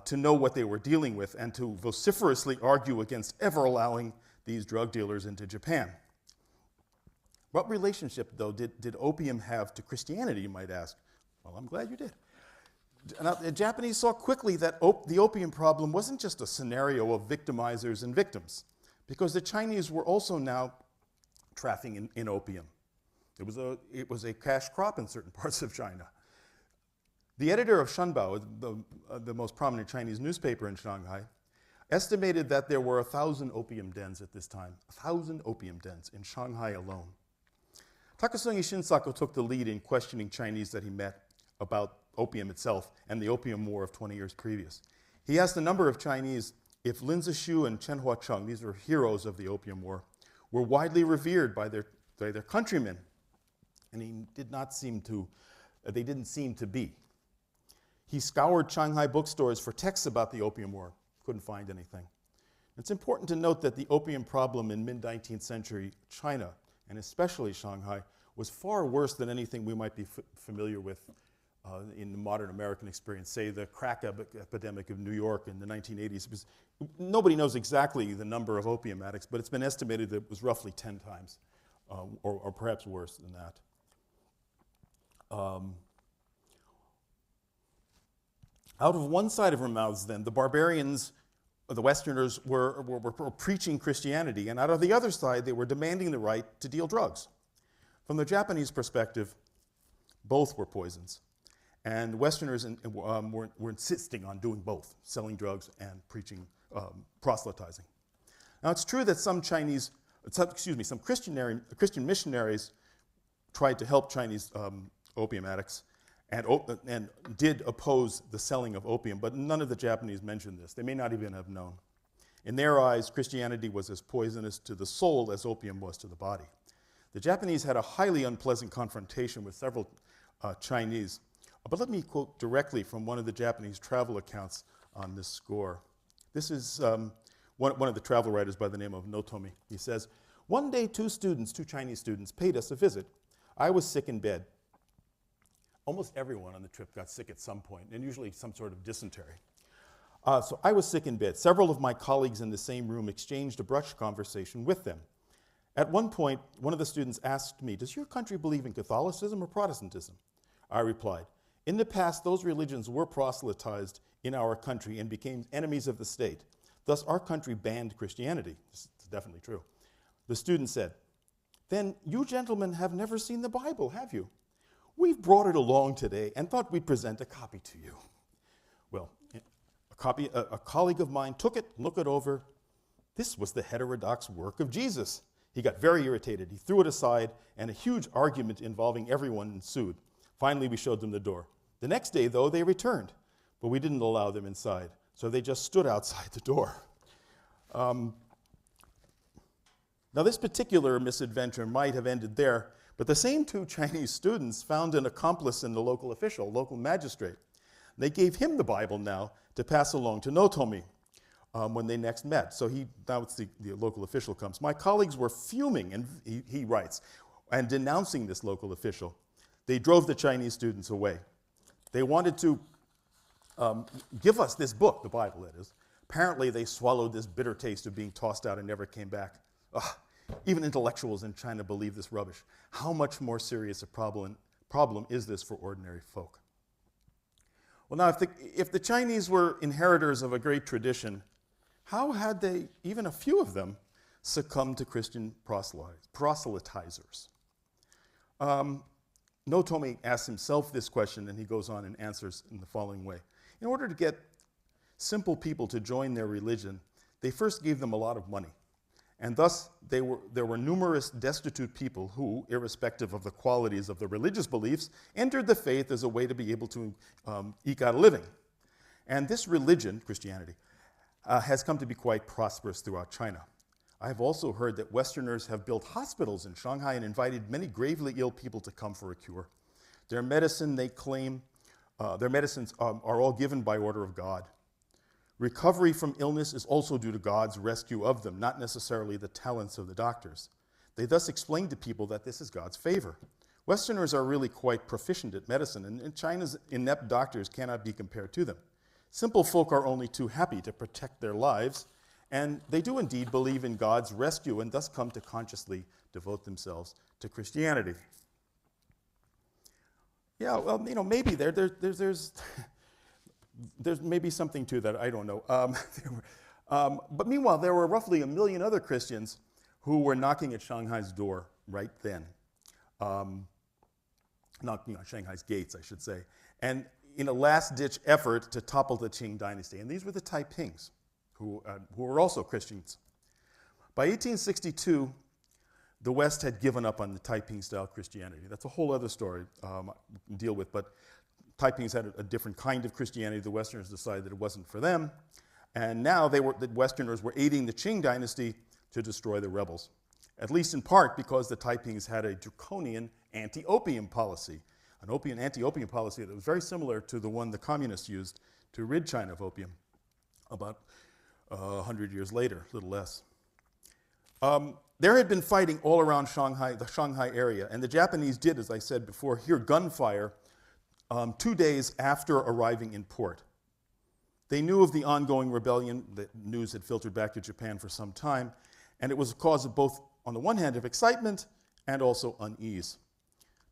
to know what they were dealing with and to vociferously argue against ever allowing these drug dealers into Japan. What relationship, though, did opium have to Christianity, you might ask? Well, I'm glad you did. Now, the Japanese saw quickly that the opium problem wasn't just a scenario of victimizers and victims, because the Chinese were also now trafficking in opium. It was a cash crop in certain parts of China. The editor of Shanbao, the most prominent Chinese newspaper in Shanghai, estimated that there were 1,000 opium dens at this time, 1,000 opium dens in Shanghai alone. Takasungi Shinsaku took the lead in questioning Chinese that he met about opium itself and the Opium War of 20 years previous. He asked a number of Chinese if Lin Zexu and Chen Huacheng, these were heroes of the Opium War, were widely revered by their countrymen. And they didn't seem to be. He scoured Shanghai bookstores for texts about the Opium War, couldn't find anything. It's important to note that the opium problem in mid-19th century China, and especially Shanghai, was far worse than anything we might be familiar with in the modern American experience, say the crack epidemic of New York in the 1980s. Nobody knows exactly the number of opium addicts, but it's been estimated that it was roughly 10 times, or perhaps worse than that. Out of one side of our mouths, then, the barbarians, the Westerners, were preaching Christianity, and out of the other side, they were demanding the right to deal drugs. From the Japanese perspective, both were poisons, and Westerners were insisting on doing both, selling drugs and preaching, proselytizing. Now, it's true that some Christian missionaries tried to help Chinese opium addicts and did oppose the selling of opium, but none of the Japanese mentioned this. They may not even have known. In their eyes, Christianity was as poisonous to the soul as opium was to the body. The Japanese had a highly unpleasant confrontation with several Chinese, but let me quote directly from one of the Japanese travel accounts on this score. This is one of the travel writers by the name of Notomi. He says, "One day, two Chinese students, paid us a visit. I was sick in bed. Almost everyone on the trip got sick at some point, and usually some sort of dysentery. So I was sick in bed. Several of my colleagues in the same room exchanged a brushed conversation with them. At one point, one of the students asked me, 'Does your country believe in Catholicism or Protestantism?' I replied, 'In the past, those religions were proselytized in our country and became enemies of the state. Thus, our country banned Christianity.'" This is definitely true. The student said, "Then you gentlemen have never seen the Bible, have you? We've brought it along today and thought we'd present a copy to you." Well, a colleague of mine took it, looked it over. This was the heterodox work of Jesus. He got very irritated. He threw it aside, and a huge argument involving everyone ensued. Finally, we showed them the door. The next day, though, they returned, but we didn't allow them inside, so they just stood outside the door. Now, this particular misadventure might have ended there, but the same two Chinese students found an accomplice in the local magistrate. They gave him the Bible now to pass along to Notomi when they next met. So now it's the local official comes. "My colleagues were fuming," and he writes, "and denouncing this local official. They drove the Chinese students away. They wanted to give us this book," the Bible that is. "Apparently they swallowed this bitter taste of being tossed out and never came back. Ugh. Even intellectuals in China believe this rubbish. How much more serious a problem is this for ordinary folk?" Well, now, if the Chinese were inheritors of a great tradition, how had they, even a few of them, succumbed to Christian proselytizers? Notomi asks himself this question, and he goes on and answers in the following way. In order to get simple people to join their religion, they first gave them a lot of money. And thus, there were numerous destitute people who, irrespective of the qualities of their religious beliefs, entered the faith as a way to be able to eke out a living. And this religion, Christianity, has come to be quite prosperous throughout China. I have also heard that Westerners have built hospitals in Shanghai and invited many gravely ill people to come for a cure. Their medicine, they claim, their medicines are all given by order of God. Recovery from illness is also due to God's rescue of them, not necessarily the talents of the doctors. They thus explain to people that this is God's favor. Westerners are really quite proficient at medicine, and China's inept doctors cannot be compared to them. Simple folk are only too happy to protect their lives, and they do indeed believe in God's rescue and thus come to consciously devote themselves to Christianity. Yeah, well, maybe there's maybe something to that, I don't know. But meanwhile, there were roughly 1 million other Christians who were knocking at Shanghai's door right then. Knocking on Shanghai's gates, I should say. And in a last-ditch effort to topple the Qing dynasty. And these were the Taipings, who were also Christians. By 1862, the West had given up on the Taiping-style Christianity. That's a whole other story to deal with, but Taipings had a different kind of Christianity. The Westerners decided that it wasn't for them. And now the Westerners were aiding the Qing dynasty to destroy the rebels, at least in part because the Taipings had a draconian anti-opium policy, an anti-opium policy that was very similar to the one the communists used to rid China of opium about 100 years later, a little less. There had been fighting all around Shanghai, the Shanghai area, and the Japanese did, as I said before, hear gunfire 2 days after arriving in port. They knew of the ongoing rebellion. The news had filtered back to Japan for some time, and it was a cause of both, on the one hand, of excitement and also unease.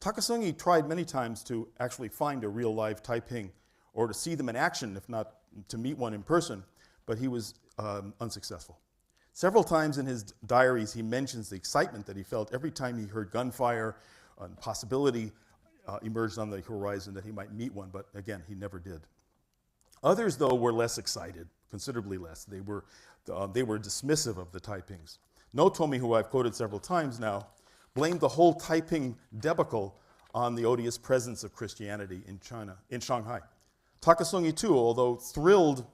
Takasungi tried many times to actually find a real live Taiping, or to see them in action, if not to meet one in person, but he was unsuccessful. Several times in his diaries, he mentions the excitement that he felt every time he heard gunfire, and possibility emerged on the horizon that he might meet one, but again, he never did. Others, though, were less excited, considerably less. They were dismissive of the Taipings. Notomi, who I've quoted several times now, blamed the whole Taiping debacle on the odious presence of Christianity in Shanghai. Takasungi, too, although thrilled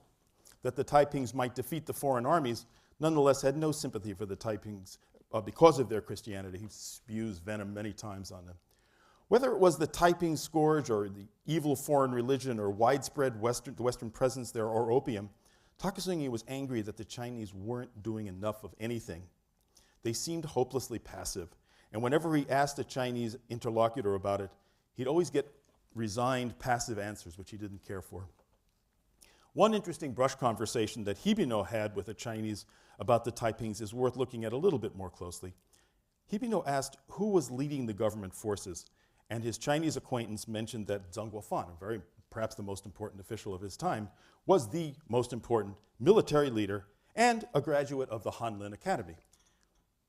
that the Taipings might defeat the foreign armies, nonetheless had no sympathy for the Taipings because of their Christianity. He spews venom many times on them. Whether it was the Taiping scourge or the evil foreign religion or widespread the Western presence there or opium, Takasungi was angry that the Chinese weren't doing enough of anything. They seemed hopelessly passive, and whenever he asked a Chinese interlocutor about it, he'd always get resigned, passive answers, which he didn't care for. One interesting brush conversation that Hibino had with a Chinese about the Taipings is worth looking at a little bit more closely. Hibino asked who was leading the government forces, and his Chinese acquaintance mentioned that Zheng Guofan, perhaps the most important official of his time, was the most important military leader and a graduate of the Hanlin Academy.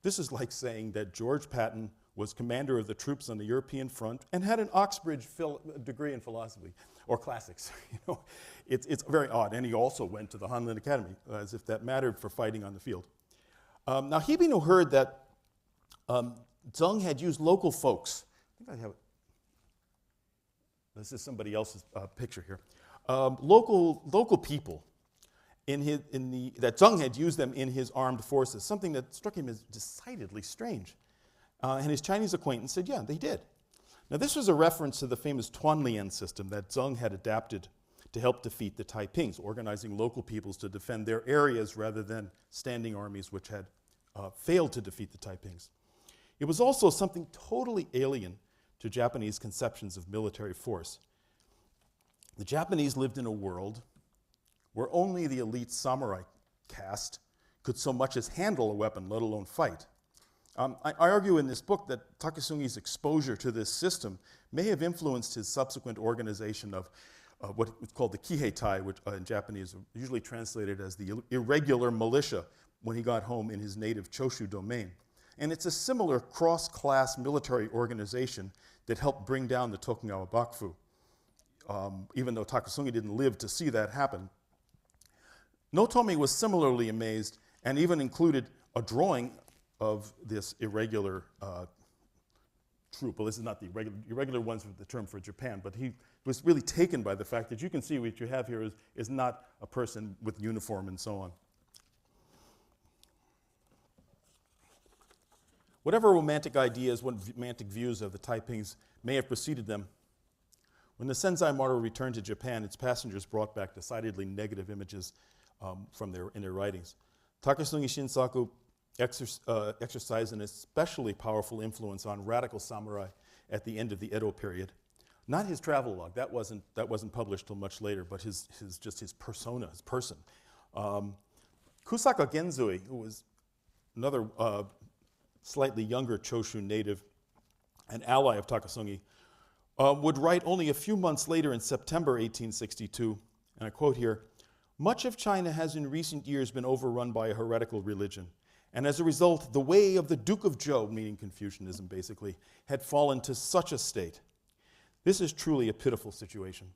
This is like saying that George Patton was commander of the troops on the European front and had an Oxbridge degree in philosophy or classics. It's very odd. And he also went to the Hanlin Academy, as if that mattered for fighting on the field. Now, Hibino heard that Zheng had used local folks. I think I have it. This is somebody else's picture here. Local people that Zheng had used them in his armed forces, something that struck him as decidedly strange. And his Chinese acquaintance said, yeah, they did. Now, this was a reference to the famous Tuanlian system that Zheng had adapted to help defeat the Taipings, organizing local peoples to defend their areas rather than standing armies which had failed to defeat the Taipings. It was also something totally alien to Japanese conceptions of military force. The Japanese lived in a world where only the elite samurai caste could so much as handle a weapon, let alone fight. I argue in this book that Takasungi's exposure to this system may have influenced his subsequent organization of what is called the Kiheitai, which in Japanese is usually translated as the irregular militia, when he got home in his native Choshu domain. And it's a similar cross-class military organization that helped bring down the Tokugawa Bakufu, even though Takasungi didn't live to see that happen. Notomi was similarly amazed and even included a drawing of this irregular troop. Well, this is not the irregular ones with the term for Japan, but he was really taken by the fact that you can see what you have here is not a person with uniform and so on. Whatever romantic ideas, what romantic views of the Taipings may have preceded them, when the Senzaimaru returned to Japan, its passengers brought back decidedly negative images in their writings. Takasungi Shinsaku exercised an especially powerful influence on radical samurai at the end of the Edo period. Not his travelogue, that wasn't published till much later, but his persona, his person. Kusaka Genzui, who was another slightly younger Choshu native, an ally of Takasungi, would write only a few months later in September 1862, and I quote here, "Much of China has in recent years been overrun by a heretical religion, and as a result, the way of the Duke of Zhou," meaning Confucianism basically, "had fallen to such a state. This is truly a pitiful situation.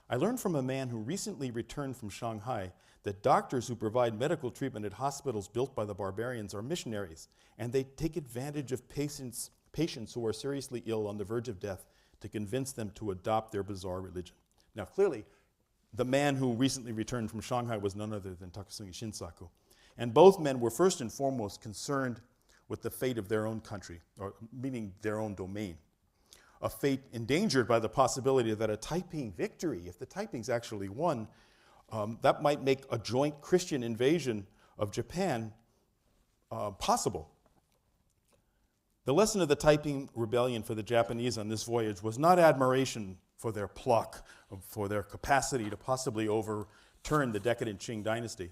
I learned from a man who recently returned from Shanghai that doctors who provide medical treatment at hospitals built by the barbarians are missionaries, and they take advantage of patients who are seriously ill on the verge of death to convince them to adopt their bizarre religion." Now, clearly, the man who recently returned from Shanghai was none other than Takasungi Shinsaku. And both men were first and foremost concerned with the fate of their own country, or meaning their own domain. A fate endangered by the possibility that a Taiping victory, if the Taipings actually won, that might make a joint Christian invasion of Japan possible. The lesson of the Taiping rebellion for the Japanese on this voyage was not admiration for their pluck, for their capacity to possibly overturn the decadent Qing dynasty.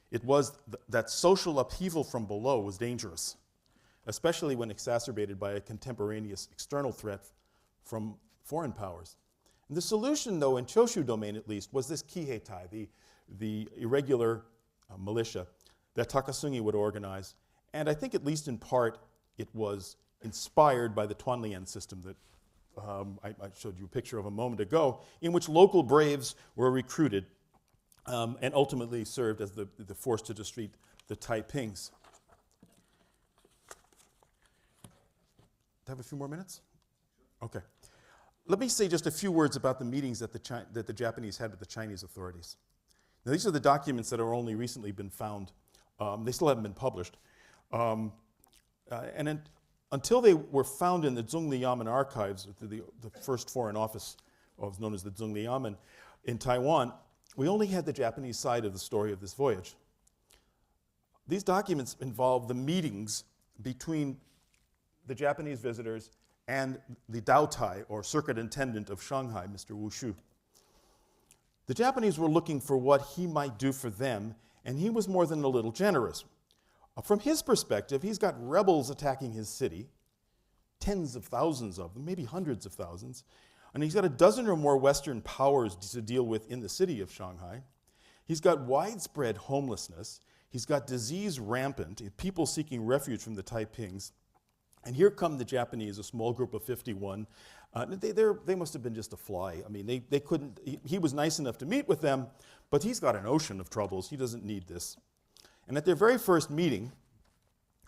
It was that social upheaval from below was dangerous, especially when exacerbated by a contemporaneous external threat from foreign powers. And the solution, though, in Choshu domain at least, was this Kiheitai, the irregular militia that Takasungi would organize. And I think at least in part it was inspired by the Tuanlian system that I showed you a picture of a moment ago, in which local braves were recruited and ultimately served as the force to defeat the Taipings. Do I have a few more minutes? Okay. Let me say just a few words about the meetings that the Japanese had with the Chinese authorities. Now, these are the documents that have only recently been found. They still haven't been published. Until they were found in the Zhongliyamen archives, the first foreign office known as the Zhongliyamen in Taiwan, we only had the Japanese side of the story of this voyage. These documents involve the meetings between the Japanese visitors and the Daotai, or circuit attendant of Shanghai, Mr. Wu Shu. The Japanese were looking for what he might do for them, and he was more than a little generous. From his perspective, he's got rebels attacking his city, tens of thousands of them, maybe hundreds of thousands, and he's got a dozen or more Western powers to deal with in the city of Shanghai. He's got widespread homelessness. He's got disease rampant, people seeking refuge from the Taipings. And here come the Japanese, a small group of 51. They must have been just a fly. I mean, they couldn't, he was nice enough to meet with them, but he's got an ocean of troubles. He doesn't need this. And at their very first meeting,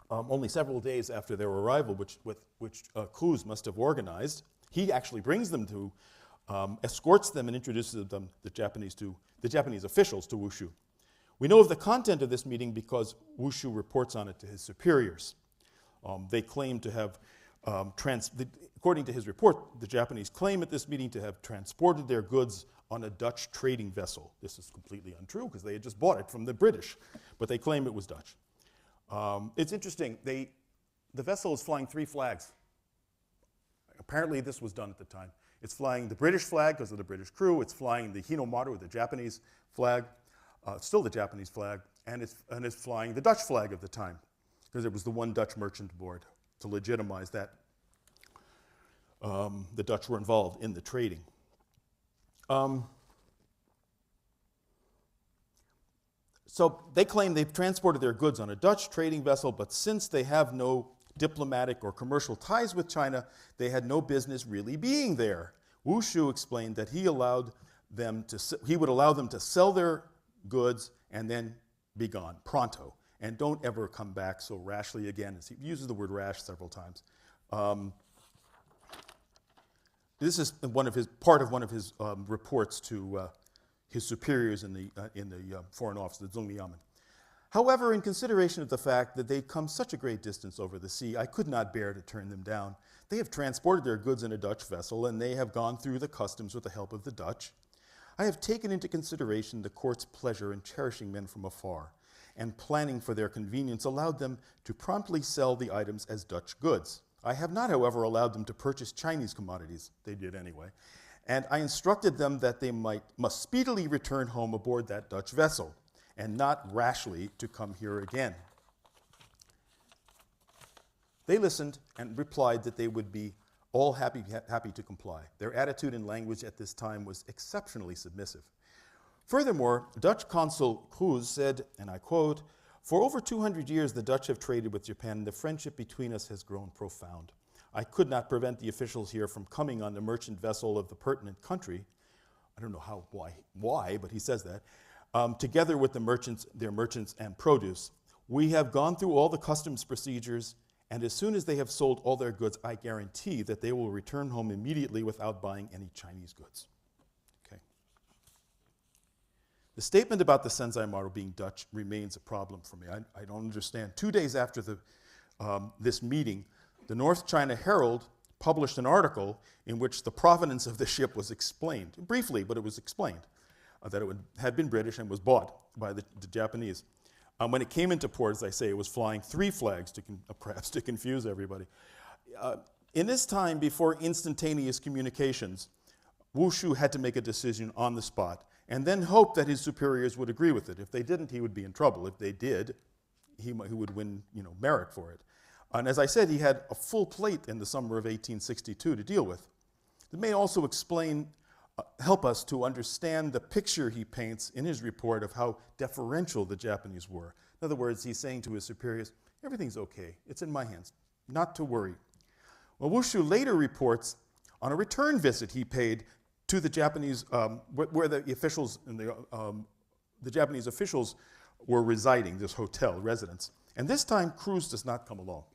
only several days after their arrival, which Cruz must have organized, he actually brings them to, escorts them and introduces them, the Japanese officials to Wu Shu. We know of the content of this meeting because Wu Shu reports on it to his superiors. They claim to have, according to his report, the Japanese claim at this meeting to have transported their goods on a Dutch trading vessel. This is completely untrue because they had just bought it from the British, but they claim it was Dutch. It's interesting, the vessel is flying 3 flags. Apparently this was done at the time. It's flying the British flag because of the British crew. It's flying the Hinomaru, the Japanese flag, still the Japanese flag, and it's flying the Dutch flag of the time, because it was the one Dutch merchant aboard to legitimize that the Dutch were involved in the trading. So they claim they've transported their goods on a Dutch trading vessel, but since they have no diplomatic or commercial ties with China, they had no business really being there. Wu Shu explained that he would allow them to sell their goods and then be gone, pronto, and don't ever come back so rashly again. He uses the word rash several times. This is part of one of his reports to his superiors in the Foreign Office, the Zhongli-Yamen. However, in consideration of the fact that they'd come such a great distance over the sea, I could not bear to turn them down. They have transported their goods in a Dutch vessel, and they have gone through the customs with the help of the Dutch. I have taken into consideration the court's pleasure in cherishing men from afar, and planning for their convenience allowed them to promptly sell the items as Dutch goods. I have not, however, allowed them to purchase Chinese commodities. They did anyway. And I instructed them that they must speedily return home aboard that Dutch vessel, and not rashly to come here again. They listened and replied that they would be all happy to comply. Their attitude and language at this time was exceptionally submissive. Furthermore, Dutch Consul Cruz said, and I quote, "For over 200 years the Dutch have traded with Japan, and the friendship between us has grown profound. I could not prevent the officials here from coming on the merchant vessel of the pertinent country." I don't know why, but he says that. "Together with their merchants and produce. We have gone through all the customs procedures, and as soon as they have sold all their goods, I guarantee that they will return home immediately without buying any Chinese goods." Okay. The statement about the Senzaimaru being Dutch remains a problem for me. I don't understand. 2 days after this meeting, the North China Herald published an article in which the provenance of the ship was explained, briefly, but it was explained, that it had been British and was bought by the Japanese. When it came into port, as I say, it was flying 3 flags, perhaps to confuse everybody. In this time, before instantaneous communications, Wu Shu had to make a decision on the spot, and then hope that his superiors would agree with it. If they didn't, he would be in trouble. If they did, he would win merit for it. And as I said, he had a full plate in the summer of 1862 to deal with. It may also help us to understand the picture he paints in his report of how deferential the Japanese were. In other words, he's saying to his superiors, everything's okay, it's in my hands, not to worry. Well, Wu Shu later reports on a return visit he paid to the Japanese, where the officials, the Japanese officials were residing, this hotel residence. And this time, Cruz does not come along.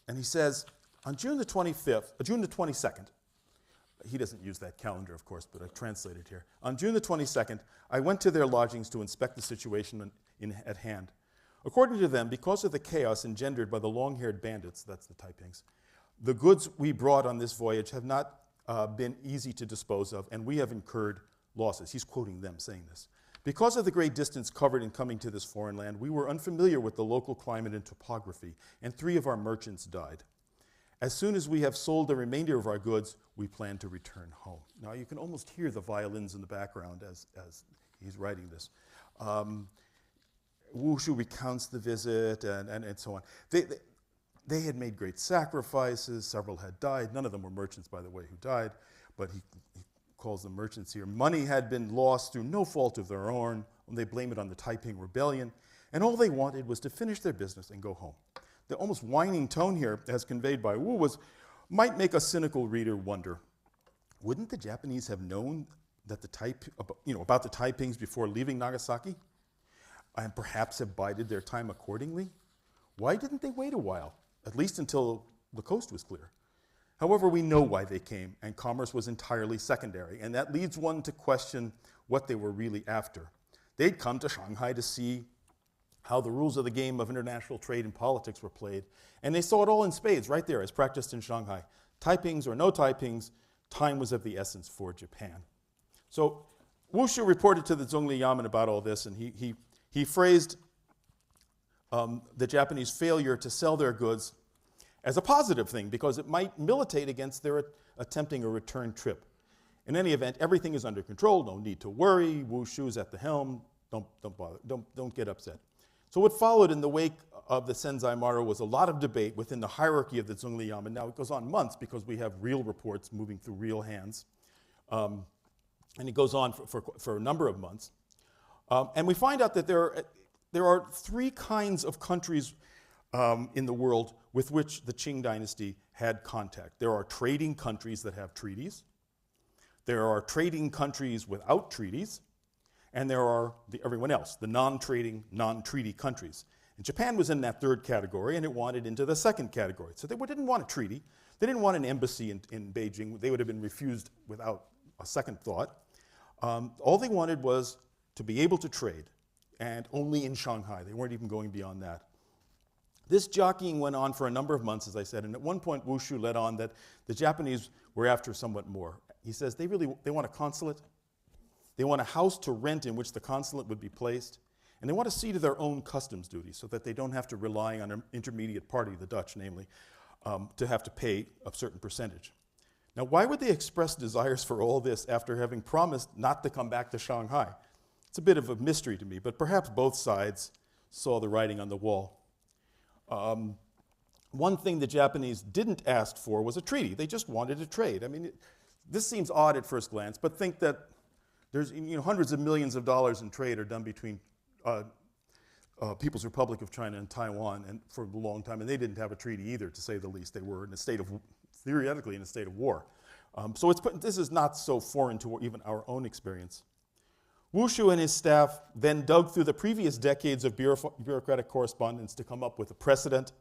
And he says, on June the 22nd, he doesn't use that calendar, of course, but I've translated here. On June the 22nd, I went to their lodgings to inspect the situation at hand. According to them, because of the chaos engendered by the long-haired bandits, that's the Taipings, the goods we brought on this voyage have not been easy to dispose of, and we have incurred losses. He's quoting them saying this. Because of the great distance covered in coming to this foreign land, we were unfamiliar with the local climate and topography, and 3 of our merchants died. As soon as we have sold the remainder of our goods, we plan to return home. Now you can almost hear the violins in the background as he's writing this. Wu Shu recounts the visit and so on. They had made great sacrifices, several had died. None of them were merchants, by the way, who died, but he calls them merchants here. Money had been lost through no fault of their own. They blame it on the Taiping Rebellion, and all they wanted was to finish their business and go home. The almost whining tone here, as conveyed by Wu, might make a cynical reader wonder, wouldn't the Japanese have known that about the Taipings before leaving Nagasaki, and perhaps have bided their time accordingly? Why didn't they wait a while, at least until the coast was clear? However, we know why they came, and commerce was entirely secondary, and that leads one to question what they were really after. They'd come to Shanghai to see how the rules of the game of international trade and politics were played, and they saw it all in spades right there as practiced in Shanghai. Taipings or no Taipings, time was of the essence for Japan. So Wu Shu reported to the Zhongli-Yamen about all this, and he phrased the Japanese failure to sell their goods as a positive thing because it might militate against their attempting a return trip. In any event, everything is under control, no need to worry, Wu Shu's at the helm, don't bother, don't get upset. So what followed in the wake of the Senzaimaru was a lot of debate within the hierarchy of the Zhongli-Yamen. Now it goes on months because we have real reports moving through real hands. And it goes on for a number of months. And we find out that there are three kinds of countries in the world with which the Qing dynasty had contact. There are trading countries that have treaties. There are trading countries without treaties. And there are everyone else, the non-trading, non-treaty countries. And Japan was in that third category, and it wanted into the second category. So they didn't want a treaty. They didn't want an embassy in Beijing. They would have been refused without a second thought. All they wanted was to be able to trade, and only in Shanghai. They weren't even going beyond that. This jockeying went on for a number of months, as I said, and at one point Wu Shu let on that the Japanese were after somewhat more. He says they want a consulate, they want a house to rent in which the consulate would be placed, and they want to see to their own customs duty so that they don't have to rely on an intermediate party, the Dutch namely, to have to pay a certain percentage. Now, why would they express desires for all this after having promised not to come back to Shanghai? It's a bit of a mystery to me, but perhaps both sides saw the writing on the wall. One thing the Japanese didn't ask for was a treaty. They just wanted to trade. I mean, this seems odd at first glance, but think that there's hundreds of millions of dollars in trade are done between People's Republic of China and Taiwan, and for a long time, and they didn't have a treaty either, to say the least. They were in a state of, theoretically, in a state of war. So this is not so foreign to even our own experience. Wu Shu and his staff then dug through the previous decades of bureaucratic correspondence to come up with a precedent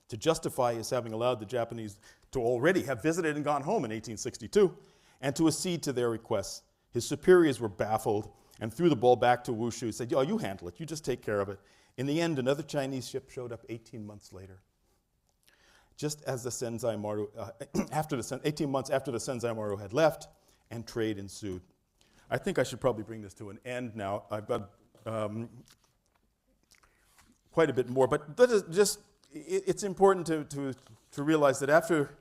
to justify his having allowed the Japanese to already have visited and gone home in 1862 and to accede to their requests. His superiors were baffled and threw the ball back to Wu Shu, said, "Oh, you handle it, you just take care of it." In the end, another Chinese ship showed up 18 months later. Just as the Senzaimaru, 18 months after the Senzaimaru had left, and trade ensued. I think I should probably bring this to an end now. I've got quite a bit more, but it's important to realize that after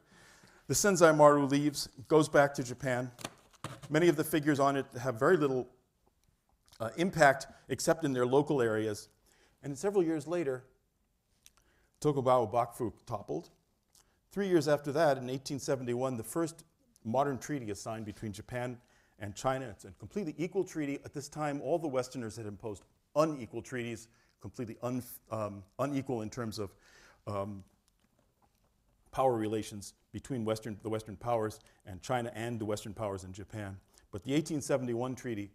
the Senzaimaru leaves, goes back to Japan, many of the figures on it have very little impact except in their local areas. And several years later, Tokugawa Bakufu toppled. 3 years after that, in 1871, the first modern treaty is signed between Japan and China. It's a completely equal treaty. At this time, all the Westerners had imposed unequal treaties, completely unequal in terms of power relations between the Western powers and China and the Western powers in Japan. But the 1871 treaty,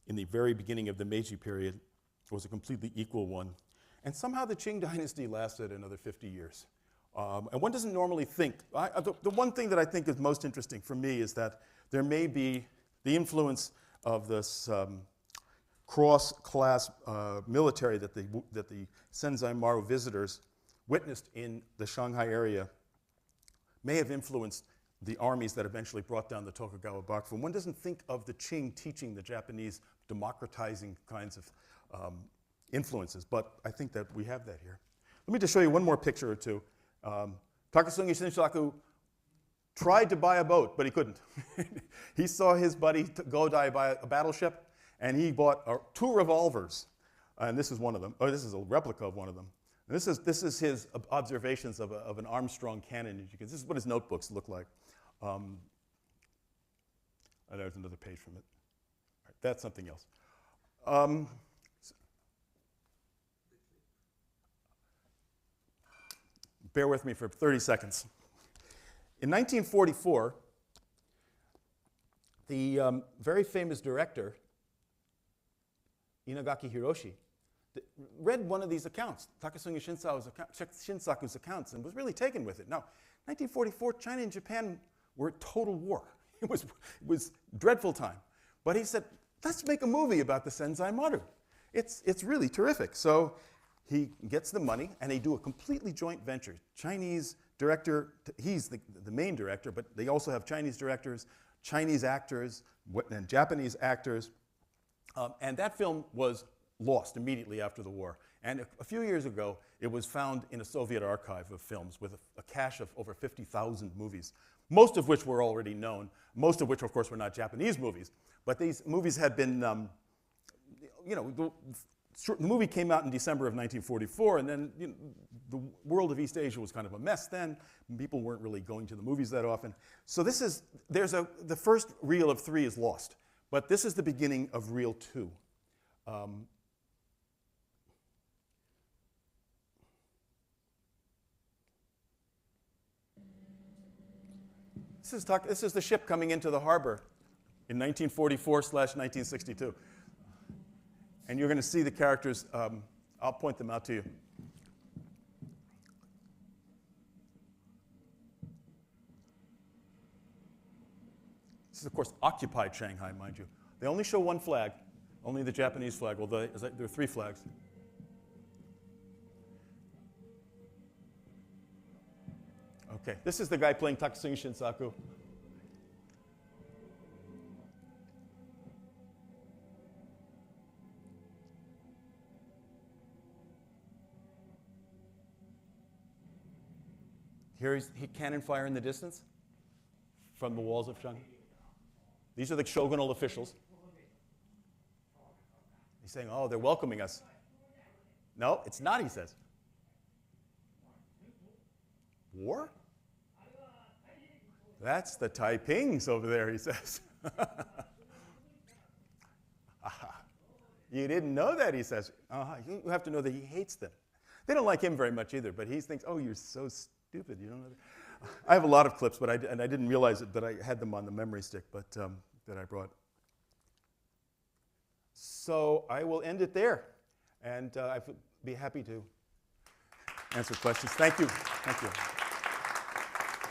in the very beginning of the Meiji period, was a completely equal one. And somehow the Qing dynasty lasted another 50 years. And one doesn't normally think, the one thing that I think is most interesting for me is that there may be the influence of this cross-class military that the Senzaimaru visitors witnessed in the Shanghai area may have influenced the armies that eventually brought down the Tokugawa Bakufu. One doesn't think of the Qing teaching the Japanese democratizing kinds of influences, but I think that we have that here. Let me just show you one more picture or two. Takasungi Shinshaku tried to buy a boat, but he couldn't. He saw his buddy Godai buy a battleship, and he bought 2 revolvers. And this is one of them. Oh, this is a replica of one of them. And this is his observations of an Armstrong cannon. This is what his notebooks look like. And there's another page from it. All right, that's something else. Bear with me for 30 seconds. In 1944, the very famous director, Inagaki Hiroshi, read one of these accounts, Takasungi Shinsaku's accounts, and was really taken with it. Now, 1944, China and Japan were at total war. It was a dreadful time. But he said, let's make a movie about the Senzaimaru. It's really terrific. So he gets the money, and they do a completely joint venture. Chinese director, he's the main director, but they also have Chinese directors, Chinese actors, and Japanese actors. And that film was lost immediately after the war. And a few years ago, it was found in a Soviet archive of films with a cache of over 50,000 movies, most of which were already known, most of which, of course, were not Japanese movies. But these movies had been, the movie came out in December of 1944, and then the world of East Asia was kind of a mess then. People weren't really going to the movies that often. So the first reel of 3 is lost, but this is the beginning of reel 2. This is the ship coming into the harbor in 1944/1962. And you're going to see the characters. I'll point them out to you. This is, of course, occupied Shanghai, mind you. They only show one flag, only the Japanese flag. Well, there are 3 flags. Okay, this is the guy playing Takasumi Shinsaku. Here he cannon fire in the distance from the walls of Shanghai. These are the shogunal officials. He's saying, oh, they're welcoming us. No, it's not, he says. War? That's the Taipings over there, he says. You didn't know that, he says. You have to know that he hates them. They don't like him very much either, but he thinks, oh, you're so stupid. You don't know that. I have a lot of clips, but I didn't realize it, that I had them on the memory stick, but that I brought. So I will end it there, and I'd be happy to answer questions. Thank you. Thank you.